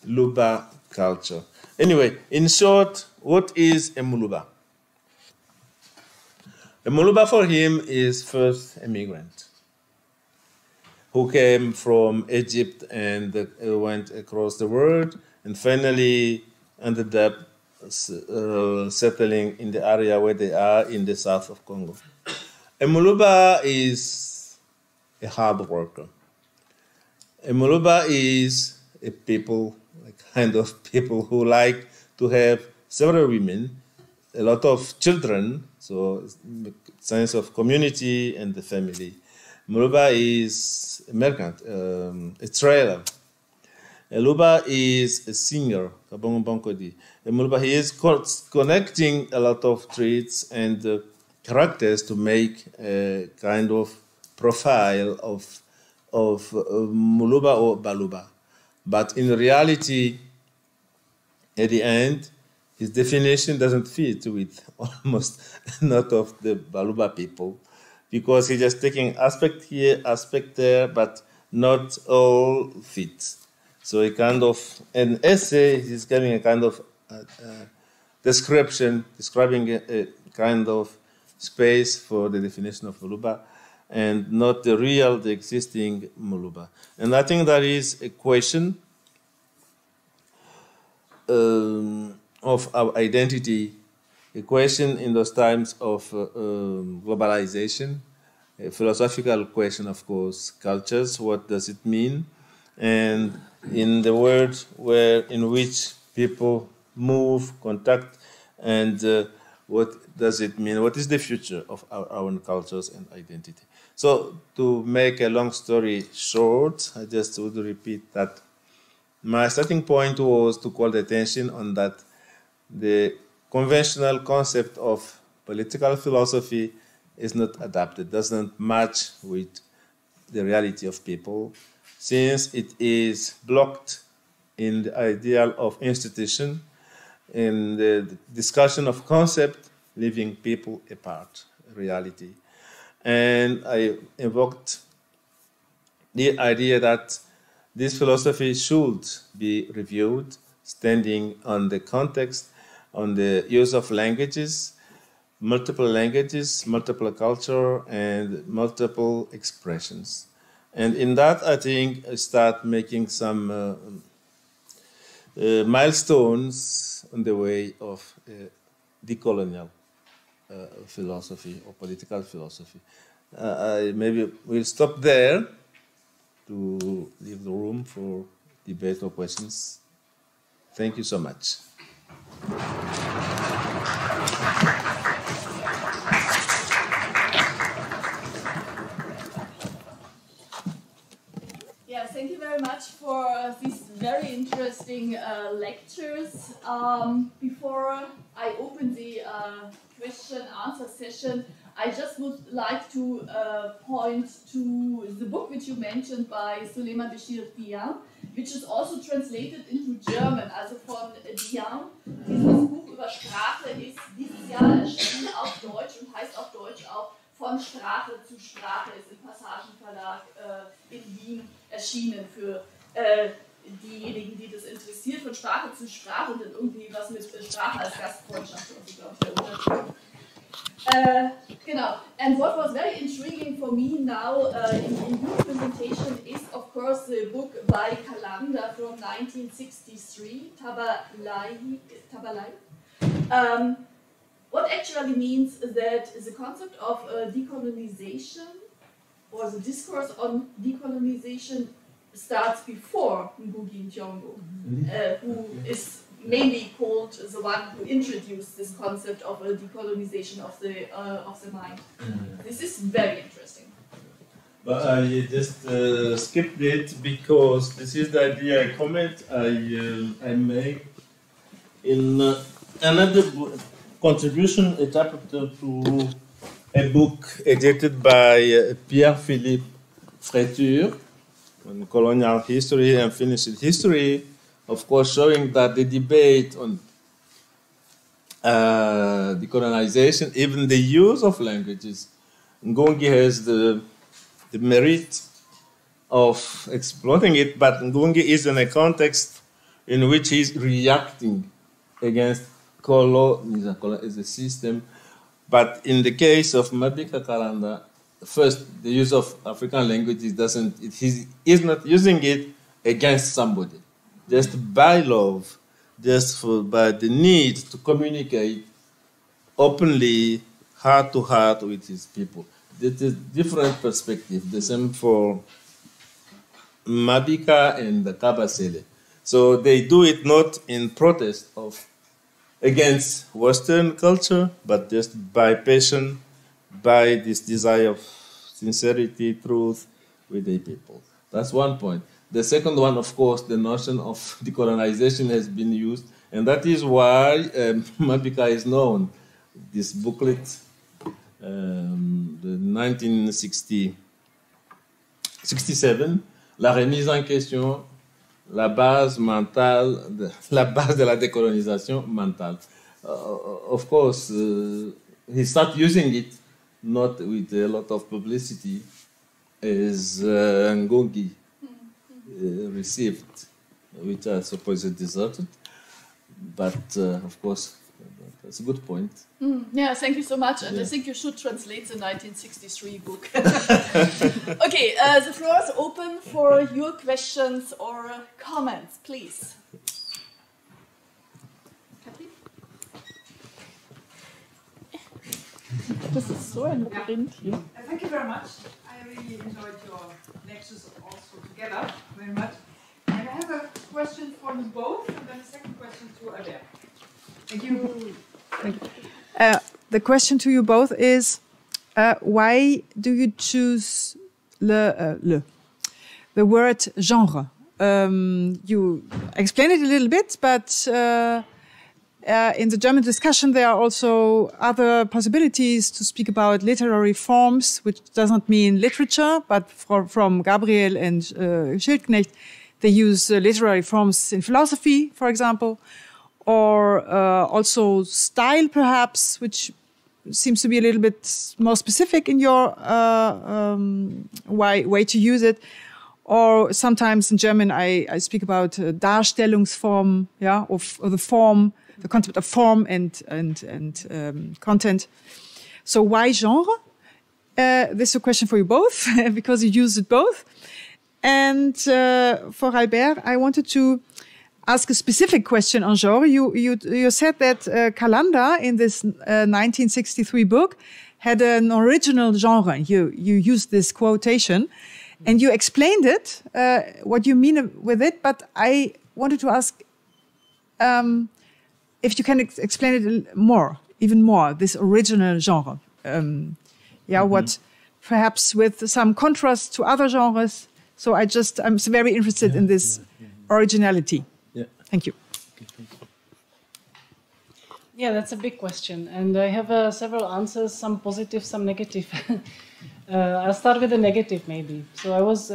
Luba culture. Anyway, in short, what is a Muluba? A Muluba for him is first a migrant who came from Egypt and went across the world and finally ended up settling in the area where they are in the south of Congo. A Muluba is a hard worker. A Muluba is a people, a kind of people who like to have several women, a lot of children, so sense of community and the family. Muluba is a merchant, a trader. A Luba is a singer, Kabong Bonkodi. A Muluba, he is connecting a lot of traits and characters to make a kind of profile of Muluba or Baluba. But in reality, at the end, his definition doesn't fit with almost not of the Baluba people, because he's just taking aspect here, aspect there, but not all fits. So a kind of an essay, he's giving a kind of description, describing a kind of space for the definition of Muluba, and not the real, the existing Muluba. And I think that is a question of our identity, a question in those times of globalization, a philosophical question, of course, cultures, what does it mean? And in the world in which people move, contact, and what does it mean? What is the future of our own cultures and identity? So to make a long story short, I just would repeat that my starting point was to call the attention on that the conventional concept of political philosophy is not adapted, doesn't match with the reality of people, since it is blocked in the ideal of institution, in the discussion of concept, leaving people apart, reality. And I invoked the idea that this philosophy should be reviewed, standing on the context, on the use of languages, multiple culture, and multiple expressions. And in that, I think I start making some milestones on the way of decolonial philosophy or political philosophy. I maybe we'll stop there to leave the room for debate or questions. Thank you so much. Yeah, thank you very much for these very interesting lectures. Before I open the question-answer session, I just would like to point to the book which you mentioned by Suleiman Bashir Dian, which is also translated into German, also von Dian. Dieses Buch über Sprache ist dieses Jahr erschienen auf Deutsch und heißt auf Deutsch auch Von Sprache zu Sprache, ist im Passagenverlag in Wien erschienen für diejenigen, die das interessiert, von Sprache zu Sprache und dann irgendwie was mit Sprache als Gastfreundschaft, also glaube ich der Untertitel. Genau. And what was very intriguing for me now in your presentation is, of course, the book by Kasanda from 1963, Tabalai. What actually means that the concept of decolonization or the discourse on decolonization starts before Ngugi Thiong'o, who is mainly called the one who introduced this concept of a decolonization of the mind. This is very interesting. But I just skipped it because this is the idea I make in another contribution, a chapter to a book edited by Pierre-Philippe Fréture on colonial history and finished history, of course, showing that the debate on decolonization, even the use of languages, Ngugi has the merit of exploiting it, but Ngugi is in a context in which he's reacting against colonism as a system. But in the case of Madiba Kalanda, first, the use of African languages he's not using it against somebody, just by love, by the need to communicate openly, heart to heart with his people. This is different perspective. The same for Mabika and the Kabasele. So they do it not in protest against Western culture, but just by passion, by this desire of sincerity, truth with the people. That's one point. The second one, of course, the notion of decolonization has been used, and that is why Mabika is known. This booklet, the 1967, La remise en question, la base mentale, la base de la décolonisation mentale. Of course, he started using it, not with a lot of publicity, as Ngugi received, which I suppose he deserved. But, of course, that's a good point. Yeah, thank you so much. And I think you should translate the 1963 book. Okay, the floor is open for your questions or comments, please. Das ist so ein Labyrinth hier. Thank you very much. I really enjoyed your lectures also together very much. And I have a question for you both, and then a second question to Albert. Thank you. Thank you. The question to you both is, why do you choose the word genre? You explained it a little bit, but in the German discussion, there are also other possibilities to speak about literary forms, which does not mean literature, but from Gabriel and Schildknecht, they use literary forms in philosophy, for example, or also style, perhaps, which seems to be a little bit more specific in your way to use it. Or sometimes in German, I speak about Darstellungsform, of the form, the concept of form and content. So why genre? This is a question for you both, because you use it both. And for Albert, I wanted to ask a specific question on genre. You said that Kalanda in this 1963 book had an original genre. You used this quotation, and you explained it, what you mean with it. But I wanted to ask if you can explain it even more, this original genre. What perhaps with some contrast to other genres. So I'm very interested in this originality. Yeah. Thank you. Yeah, that's a big question, and I have several answers, some positive, some negative. I'll start with the negative, maybe. So I was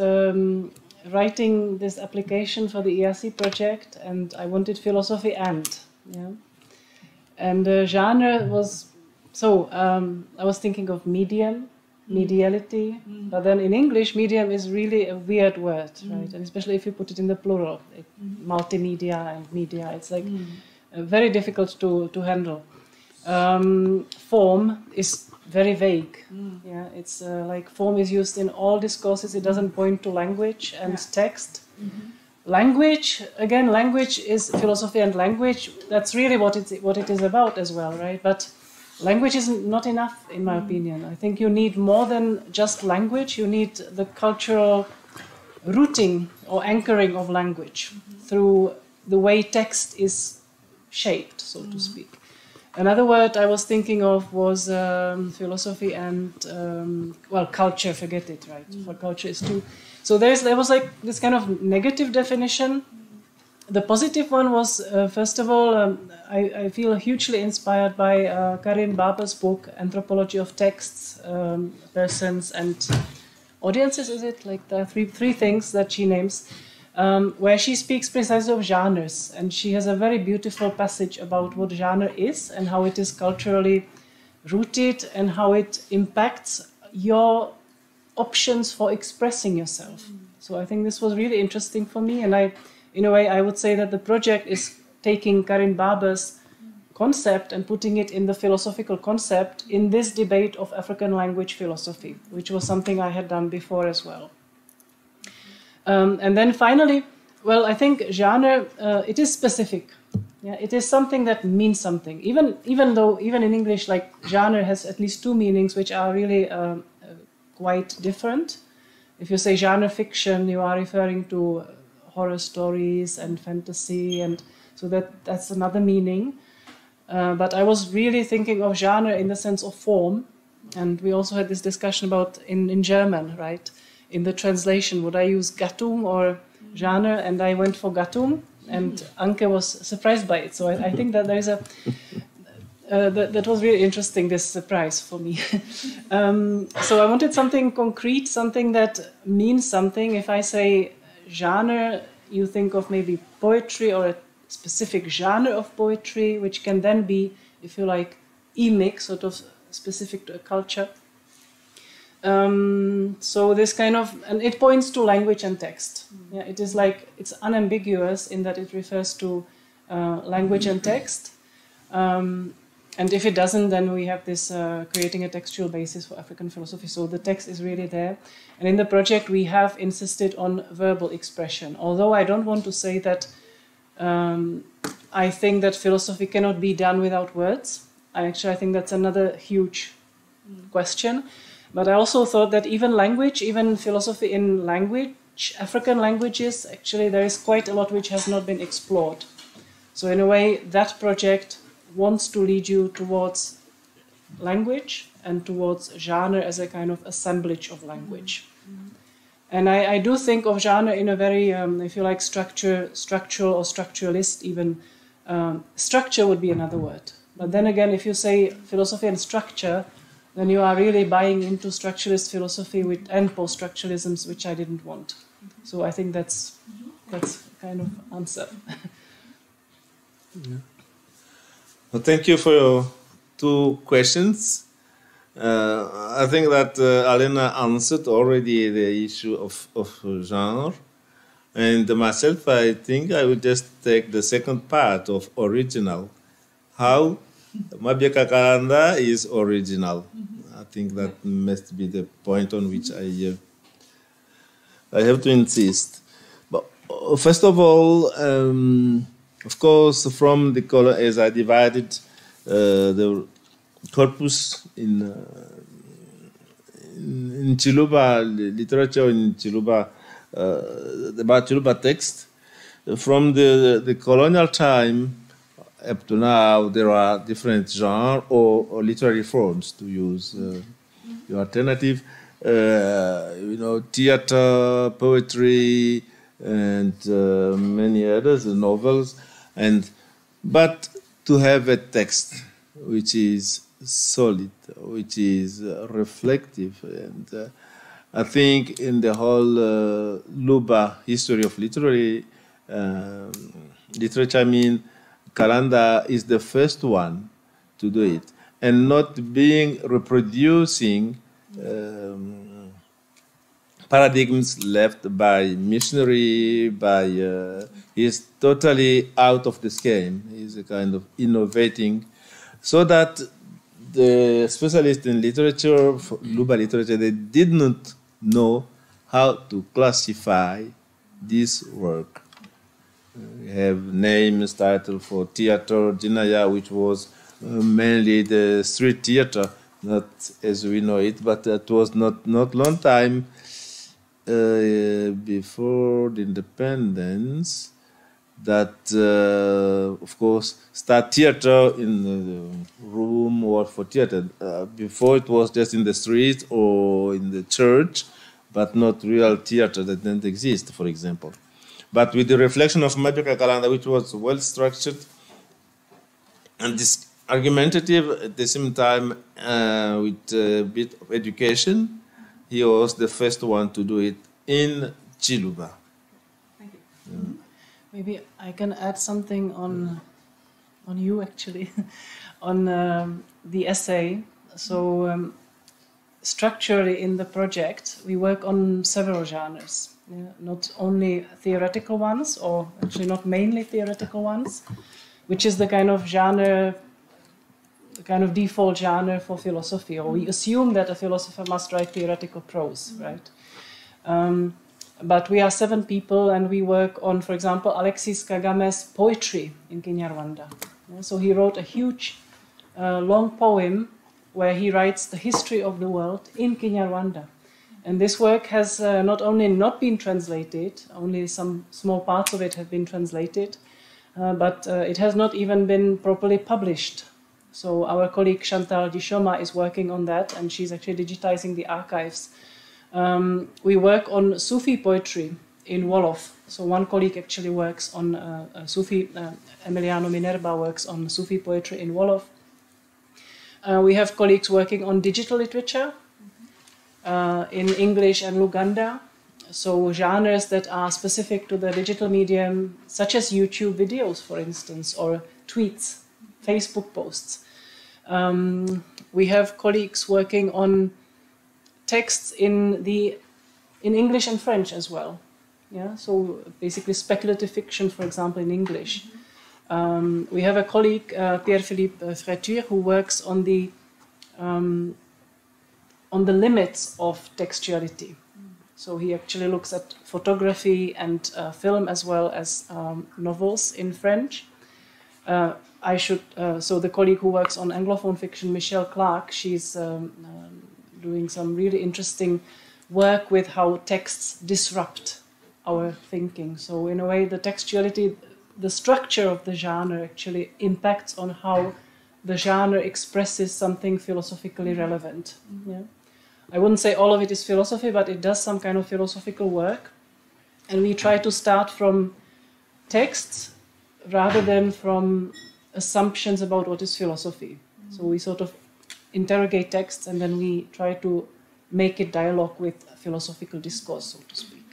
writing this application for the ERC project, and I wanted philosophy and genre was I was thinking of mediality, but then in English, medium is really a weird word, right? And especially if you put it in the plural, like multimedia and media, it's like very difficult to handle. form is very vague. Yeah, it's like form is used in all discourses. It doesn't point to language and text. Language, again, language is philosophy and language. That's really what it is about as well, right? But language is not enough, in my opinion. I think you need more than just language. You need the cultural rooting or anchoring of language through the way text is shaped, so to speak. Another word I was thinking of was philosophy and, well, culture, forget it, right? For culture is too. So there was like this kind of negative definition. The positive one was, first of all, I feel hugely inspired by Karin Baber's book, Anthropology of Texts, Persons and Audiences, is it? Like the three things that she names, where she speaks precisely of genres. And she has a very beautiful passage about what genre is and how it is culturally rooted and how it impacts your options for expressing yourself. So I think this was really interesting for me, and in a way I would say that the project is taking Karin Baber's concept and putting it in the philosophical concept in this debate of African language philosophy, which was something I had done before as well. And then finally, well, I think genre, it is specific. Yeah, it is something that means something. Even in English, like genre has at least two meanings, which are really quite different. If you say genre fiction, you are referring to horror stories and fantasy, and so that's another meaning. But I was really thinking of genre in the sense of form, and we also had this discussion about in German, right? In the translation, would I use Gattung or genre? And I went for Gattung, and Anke was surprised by it. So I think that there is a that was really interesting, this surprise for me. So I wanted something concrete, something that means something. If I say genre, you think of maybe poetry or a specific genre of poetry, which can then be, if you like, emic, sort of specific to a culture. So this kind of, and it points to language and text. Yeah, it is like, it's unambiguous in that it refers to language and text. And if it doesn't, then we have this creating a textual basis for African philosophy. So the text is really there. And in the project, we have insisted on verbal expression. Although I don't want to say that I think that philosophy cannot be done without words. I think that's another huge question. But I also thought that even language, even philosophy in language, African languages, actually there is quite a lot which has not been explored. So in a way, that project wants to lead you towards language and towards genre as a kind of assemblage of language. And I do think of genre in a very, if you like, structural or structuralist even. Structure would be another word. But then again, if you say philosophy and structure, then you are really buying into structuralist philosophy and post-structuralisms, which I didn't want. So I think that's kind of answer. Yeah. Well, thank you for your two questions. I think that Alena answered already the issue of genre. And myself, I think I will just take the second part of original. How Mabiaka Kalanda is original. I think that must be the point on which I have to insist. But first of all, of course, from the color, as I divided the corpus in Ciluba, literature in Ciluba, about Ciluba text, from the colonial time up to now, there are different genres or literary forms, to use your alternative, theater, poetry, and many others, novels, but to have a text which is solid, which is reflective, and I think in the whole Luba history of literature, I mean, Kalanda is the first one to do it, and not reproducing paradigms left by missionary, he's totally out of this game. He's a kind of innovating So that the specialists in literature, Luba literature, they did not know how to classify this work. We have names, title for theater, Dinaya, which was mainly the street theater, not as we know it, but that was not long time before the independence that, of course, start theater in the room or for theater. Before it was just in the street or in the church, but not real theater that didn't exist, for example. But with the reflection of Mabika Kalanda, which was well structured and this argumentative at the same time with a bit of education, he was the first one to do it in Ciluba. Thank you. Yeah. Maybe I can add something on you actually, on the essay. So structurally in the project, we work on several genres. Yeah, not only theoretical ones, or actually not mainly theoretical ones, which is the kind of genre, the kind of default genre for philosophy, or we assume that a philosopher must write theoretical prose, right? But we are 7 people and we work on, for example, Alexis Kagame's poetry in Kinyarwanda. Yeah, so he wrote a huge, long poem where he writes the history of the world in Kinyarwanda. And this work has not only not been translated, only some small parts of it have been translated, but it has not even been properly published. So our colleague Chantal Dishoma is working on that, and she's actually digitizing the archives. We work on Sufi poetry in Wolof. So one colleague actually works on Sufi, Emiliano Minerva works on Sufi poetry in Wolof. We have colleagues working on digital literature, in English and Luganda, so genres that are specific to the digital medium, such as YouTube videos, for instance, or tweets, Facebook posts. We have colleagues working on texts in English and French as well. Yeah, so basically speculative fiction, for example, in English. We have a colleague, Pierre-Philippe Fréture, who works on the limits of textuality. So he actually looks at photography and film as well as novels in French. So the colleague who works on Anglophone fiction, Michelle Clark, she's doing some really interesting work with how texts disrupt our thinking. So in a way, the textuality, the structure of the genre actually impacts on how the genre expresses something philosophically relevant. Yeah. I wouldn't say all of it is philosophy, but it does some kind of philosophical work. And we try to start from texts rather than from assumptions about what is philosophy. So we sort of interrogate texts and then we try to make it dialogue with philosophical discourse, so to speak.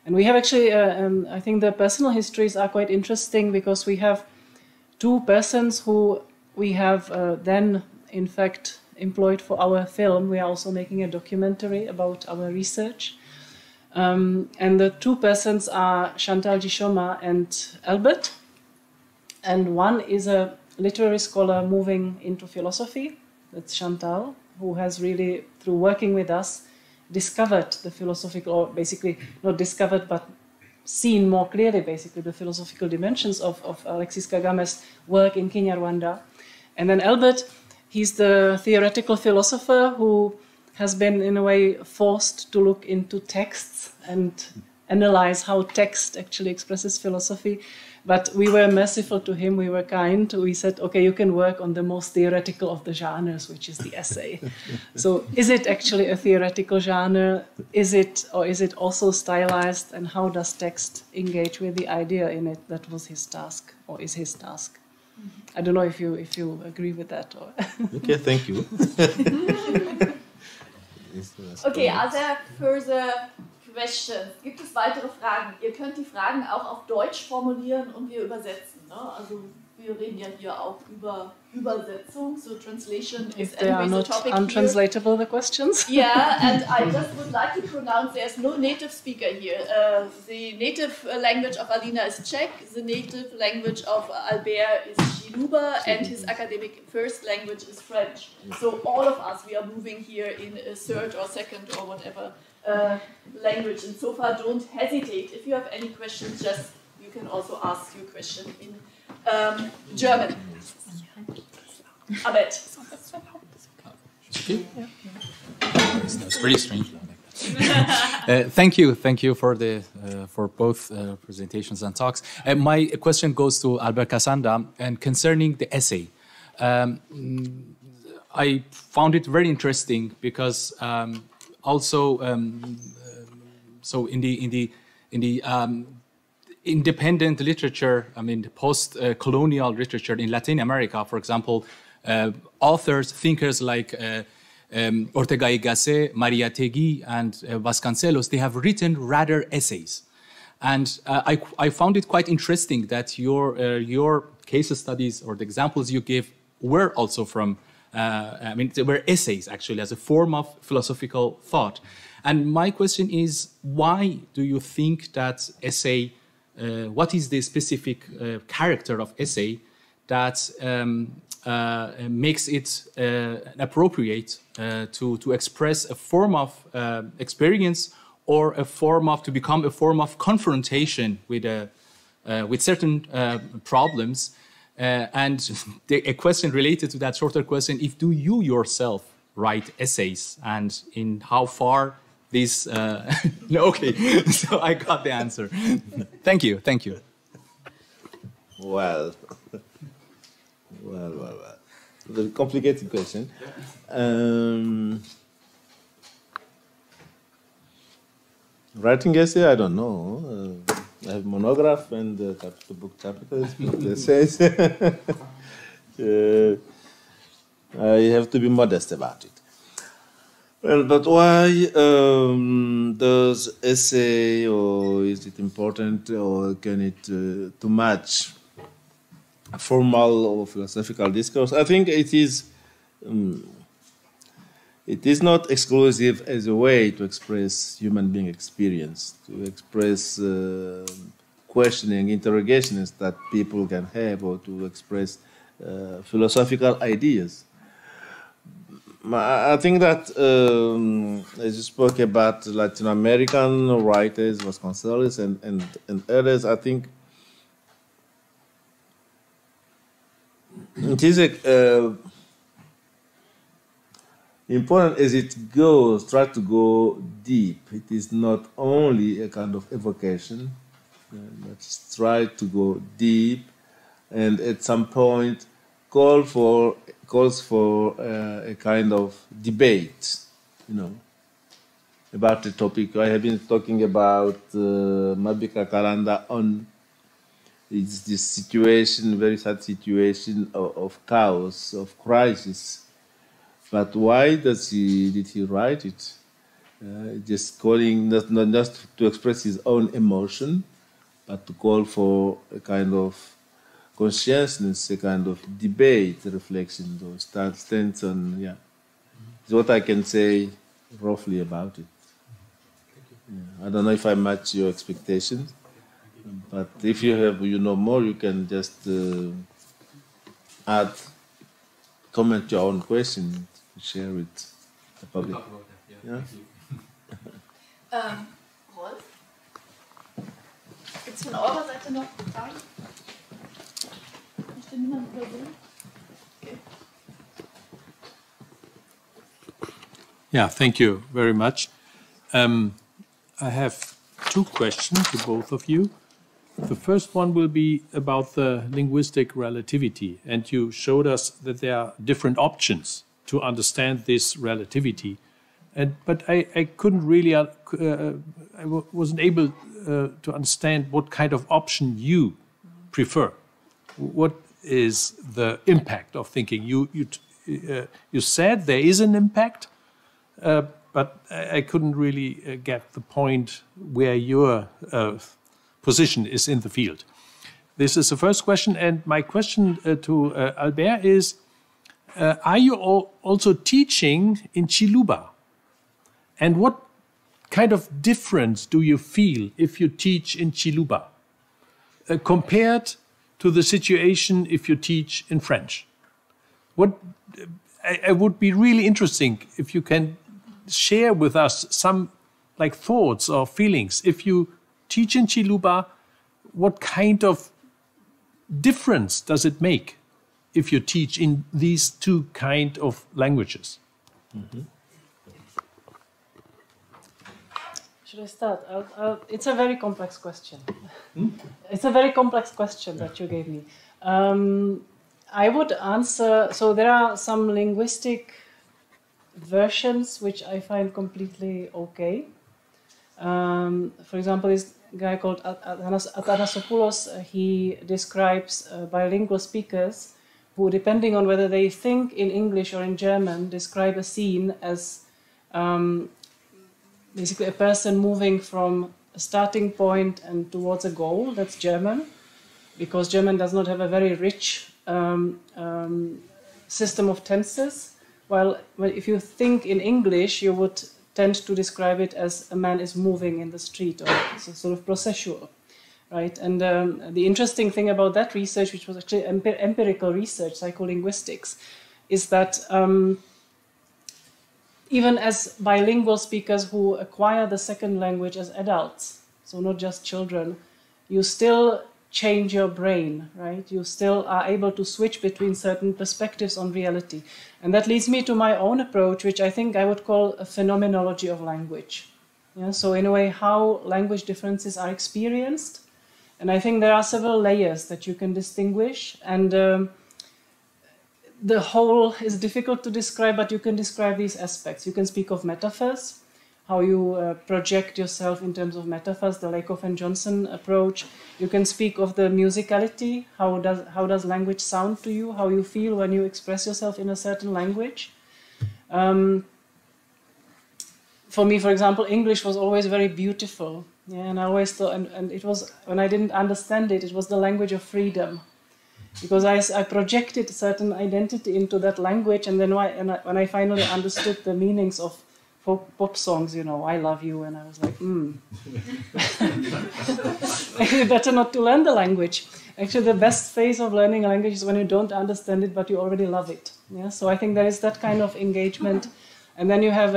And we have actually, I think the personal histories are quite interesting because we have 2 persons who we have then, in fact, employed for our film. We are also making a documentary about our research. And the 2 persons are Chantal Dishoma and Albert. And one is a literary scholar moving into philosophy. That's Chantal, who has really, through working with us, discovered the philosophical, or basically not discovered, but seen more clearly, basically, the philosophical dimensions of Alexis Kagame's work in Kinyarwanda. And then Albert, he's the theoretical philosopher who has been, in a way, forced to look into texts and analyze how text actually expresses philosophy. But we were merciful to him, we were kind. We said, okay, you can work on the most theoretical of the genres, which is the essay. So is it actually a theoretical genre? Is it, or is it also stylized? And how does text engage with the idea in it? That was his task, or is his task. I don't know if you agree with that. Or Okay, thank you. Okay, are there further questions. Gibt es weitere Fragen? Ihr könnt die Fragen auch auf Deutsch formulieren und wir übersetzen. Ne? Also wir reden ja hier auch über Übersetzung, so translation is anyways a topic here. Untranslatable, the questions? Yeah, and I just would like to pronounce there's no native speaker here. The native language of Alena is Czech, the native language of Albert is Ciluba, and his academic first language is French. So all of us, we are moving here in a third or second or whatever language. And so far, don't hesitate. If you have any questions, just you can also ask your question in German. Abed. That's pretty strange. Thank you for both presentations and talks. My question goes to Albert Kasanda, and concerning the essay. I found it very interesting because so in the independent literature, I mean, post-colonial literature in Latin America, for example, authors, thinkers like Ortega y Gasset, Mariátegui, and Vasconcelos, they have written rather essays. And I found it quite interesting that your case studies or the examples you give were also from, they were essays actually as a form of philosophical thought. And my question is, why do you think that essay, what is the specific character of essay that makes it appropriate to express a form of experience or a form of, to become a form of confrontation with certain problems? And a question related to that shorter question, if do you yourself write essays, and in how far this, no, okay, so I got the answer. Thank you. Well. The complicated question. Writing essay, I don't know. I have monograph and capital book chapters, but essays. I have to be modest about it. Well, but why does essay, or is it important, or can it to match formal or philosophical discourse? I think it is not exclusive as a way to express human being experience, to express questioning, interrogations that people can have, or to express philosophical ideas. I think that, as you spoke about Latin American writers, Vasconcelos and others, I think it is important as it goes, try to go deep. It is not only a kind of evocation, but try to go deep, and at some point calls for a kind of debate, about the topic. I have been talking about Mabika Kalanda on this situation, very sad situation of chaos, of crisis. But why did he write it? Just calling, not just to express his own emotion, but to call for a kind of consciousness, a kind of debate, reflection, or stance on, yeah. It's what I can say roughly about it. Yeah. I don't know if I match your expectations, but if you know more, you can just add, comment your own question, share with the public. We'll talk about that, yeah. Rolf? Gibt es von eurer Seite noch Fragen? Möchte niemand übersehen? Okay. Yeah, thank you very much. I have two questions to both of you. The first one will be about the linguistic relativity, and you showed us that there are different options to understand this relativity. But I couldn't really, I wasn't able to understand what kind of option you prefer. What is the impact of thinking? You said there is an impact, but I couldn't really get the point where your position is in the field. This is the first question, and my question to Albert is, are you also teaching in Ciluba? And what kind of difference do you feel if you teach in Ciluba compared to the situation if you teach in French? It would be really interesting if you can share with us some thoughts or feelings. If you teach in Ciluba, what kind of difference does it make if you teach in these two kind of languages? Mm-hmm. Should I start? It's a very complex question. It's a very complex question that you gave me. I would answer, so there are some linguistic versions which I find completely okay. For example, this guy called Athanasopoulos, he describes bilingual speakers who, depending on whether they think in English or in German, describe a scene as basically a person moving from a starting point and towards a goal. That's German, because German does not have a very rich system of tenses. While if you think in English, you would tend to describe it as a man is moving in the street, or it's a sort of processual, right? And the interesting thing about that research, which was actually empirical research, psycholinguistics, is that even as bilingual speakers who acquire the second language as adults, so not just children, you still change your brain, right? You still are able to switch between certain perspectives on reality. And that leads me to my own approach, which I think I would call a phenomenology of language. Yeah, so in a way, how language differences are experienced. And I think there are several layers that you can distinguish. And the whole is difficult to describe, but you can describe these aspects. You can speak of metaphors, how you project yourself in terms of metaphors, the Lakoff and Johnson approach. You can speak of the musicality, how does language sound to you, how you feel when you express yourself in a certain language. For me, for example, English was always very beautiful. Yeah, and I always thought, and it was, when I didn't understand it, it was the language of freedom. Because I projected a certain identity into that language, and then when I finally understood the meanings of pop songs, you know, I love you, and I was like, maybe better not to learn the language. Actually, the best phase of learning a language is when you don't understand it, but you already love it. Yeah, so I think there is that kind of engagement, and then you have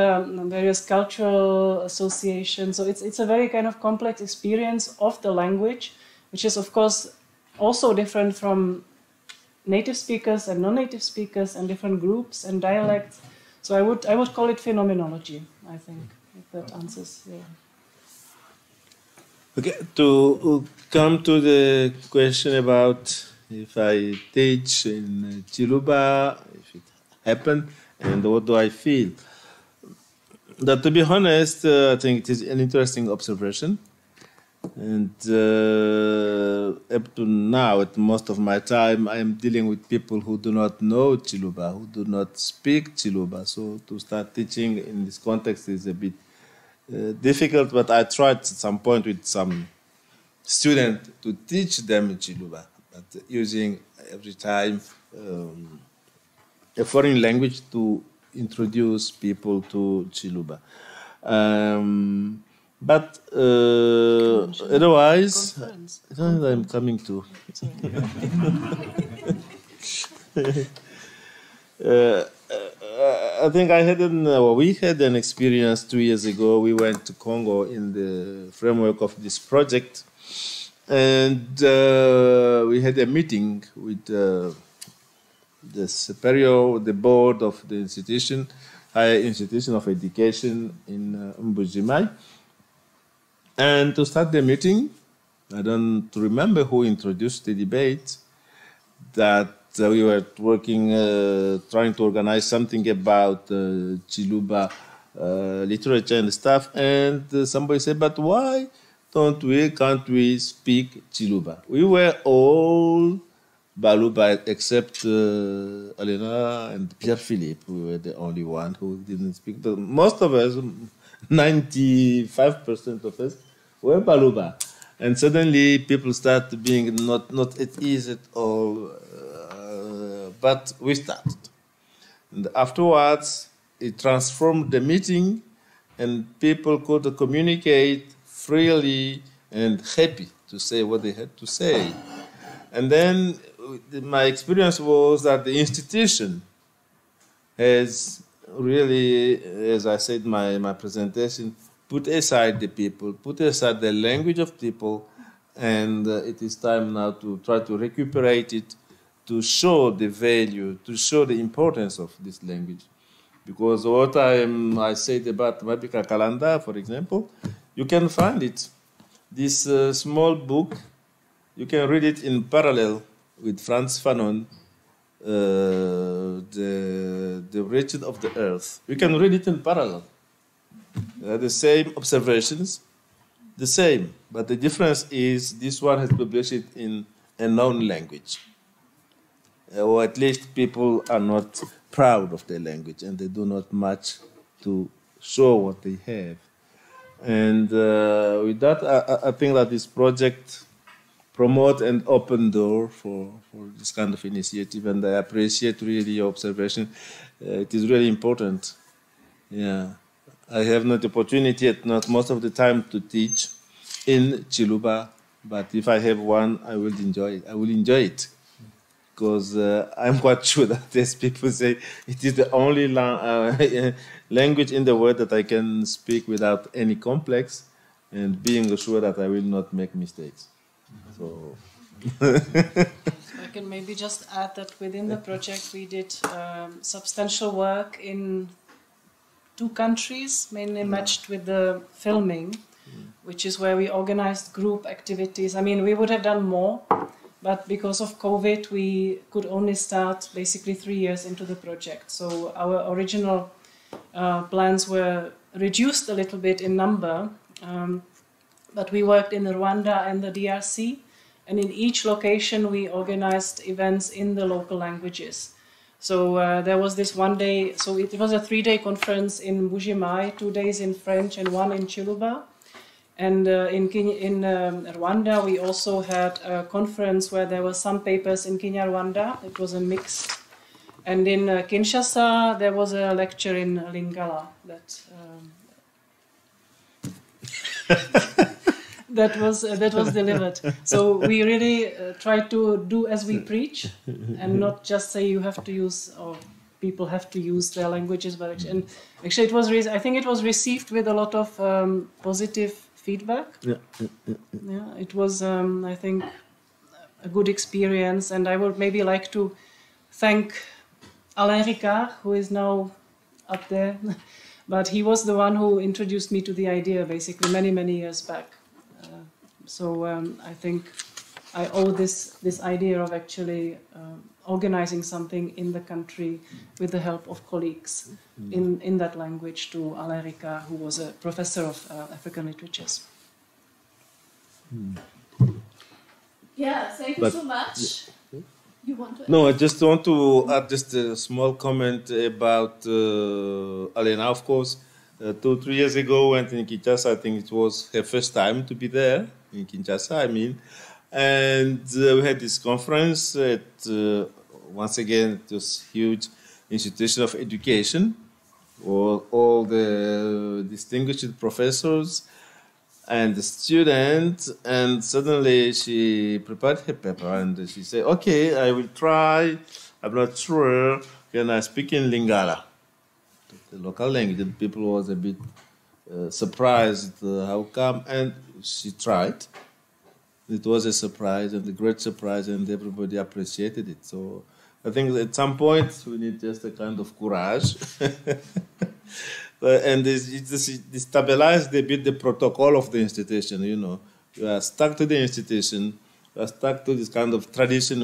various cultural associations. So it's a very kind of complex experience of the language, which is of course also different from native speakers and non-native speakers and different groups and dialects. So I would call it phenomenology, I think, if that answers. Yeah. Okay, to come to the question about if I teach in Ciluba, if it happened, and what do I feel? That, to be honest, I think it is an interesting observation. And up to now, at most of my time, I am dealing with people who do not know Ciluba, who do not speak Ciluba. So to start teaching in this context is a bit difficult, but I tried at some point with some student to teach them Ciluba, but using every time a foreign language to introduce people to Ciluba. But otherwise, I'm coming to. I think we had an experience 2 years ago. We went to Congo in the framework of this project, and we had a meeting with the superior, the board of the institution, higher institution of education in Mbujimai. And to start the meeting, I don't remember who introduced the debate, that we were working, trying to organize something about Ciluba literature and stuff, and somebody said, but why can't we speak Ciluba? We were all Baluba, except Alena and Pierre-Philippe, who were the only one who didn't speak. But most of us, 95% of us, were Baluba. And suddenly people start being not at ease at all, but we started. And afterwards, it transformed the meeting, and people could communicate freely and happy to say what they had to say. And then my experience was that the institution has really, as I said in my presentation, put aside the people, put aside the language of people, and it is time now to try to recuperate it, to show the value, to show the importance of this language. Because what I said about Mabika Kalanda, for example, you can find it. This small book, you can read it in parallel with Frantz Fanon, the Origin of the Earth. You can read it in parallel. The same observations, the same, but the difference is this one has published it in a known language. Or at least people are not proud of their language and they do not much to show what they have. And with that, I think that this project promote an open door for this kind of initiative, and I appreciate really your observation. It is really important. Yeah, I have not the opportunity, not most of the time, to teach in Ciluba, but if I have one, I will enjoy it. I will enjoy it, because I'm quite sure that, as people say, it is the only language in the world that I can speak without any complex, and being sure that I will not make mistakes. So I can maybe just add that within the project we did substantial work in 2 countries, mainly matched with the filming, which is where we organized group activities. I mean, we would have done more, but because of COVID, we could only start basically 3 years into the project. So our original plans were reduced a little bit in number, but we worked in Rwanda and the DRC, and in each location we organized events in the local languages. So there was this one day, so it was a 3-day conference in Bujimai, 2 days in French and 1 in Ciluba. And in Rwanda we also had a conference where there were some papers in Kinyarwanda. It was a mix. And in Kinshasa there was a lecture in Lingala that was delivered. So we really try to do as we preach, and not just say you have to use, or people have to use their languages. But actually, it was. I think it was received with a lot of positive feedback. Yeah, it was. I think a good experience, and I would maybe like to thank Alain Ricard, who is now up there. But he was the one who introduced me to the idea, basically, many years back. So I think I owe this idea of actually organizing something in the country with the help of colleagues in that language to Alain Ricard, who was a professor of African literatures. Yeah, thank you so much. You want to? No, I just want to add just a small comment about Alena, of course. 2-3 years ago, went in Kinshasa. I think it was her first time to be there in Kinshasa. I mean, and we had this conference at once again this huge institution of education, all the distinguished professors and the students. And suddenly she prepared her paper and she said, "Okay, I will try. I'm not sure. Can I speak in Lingala?" The local language, and people was a bit surprised how come, and she tried. It was a surprise, and a great surprise, and everybody appreciated it. So I think at some point we need just a kind of courage, and it stabilized a bit the protocol of the institution. You know, you are stuck to the institution, you are stuck to this kind of tradition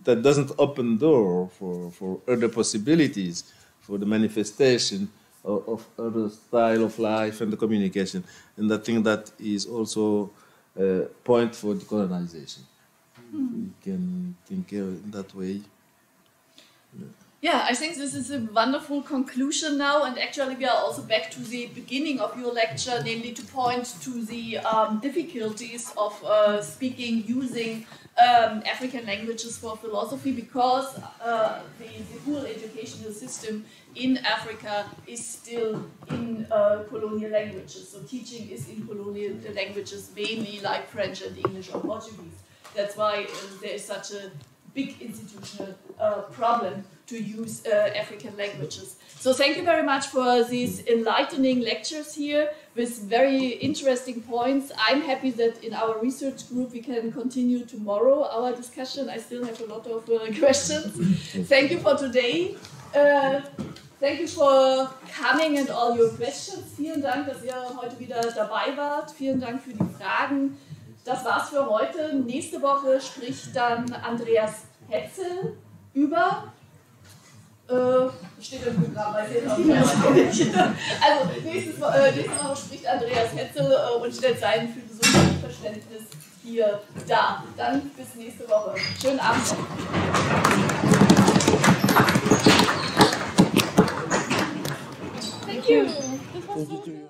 that doesn't open door for other possibilities, for the manifestation of other style of life and the communication. And I think that is also a point for decolonization. We can think in that way. Yeah, I think this is a wonderful conclusion now, and actually we are also back to the beginning of your lecture, namely to point to the difficulties of speaking using African languages for philosophy, because the whole educational system in Africa is still in colonial languages. So teaching is in colonial languages, mainly like French and English or Portuguese. That's why there is such a big institutional problem to use African languages. So thank you very much for these enlightening lectures here with very interesting points. I'm happy that in our research group we can continue tomorrow our discussion. I still have a lot of questions. Thank you for today. Thank you for coming and all your questions. Vielen Dank, dass ihr heute wieder dabei wart. Vielen Dank für die Fragen. Das war's für heute. Nächste Woche spricht dann Andreas Hetzel über... steht im Programm, weiß ich noch nicht. Also nächste Woche spricht Andreas Hetzel und stellt sein philosophisches Verständnis hier dar. Dann bis nächste Woche. Schönen Abend. Thank you. Thank you to you.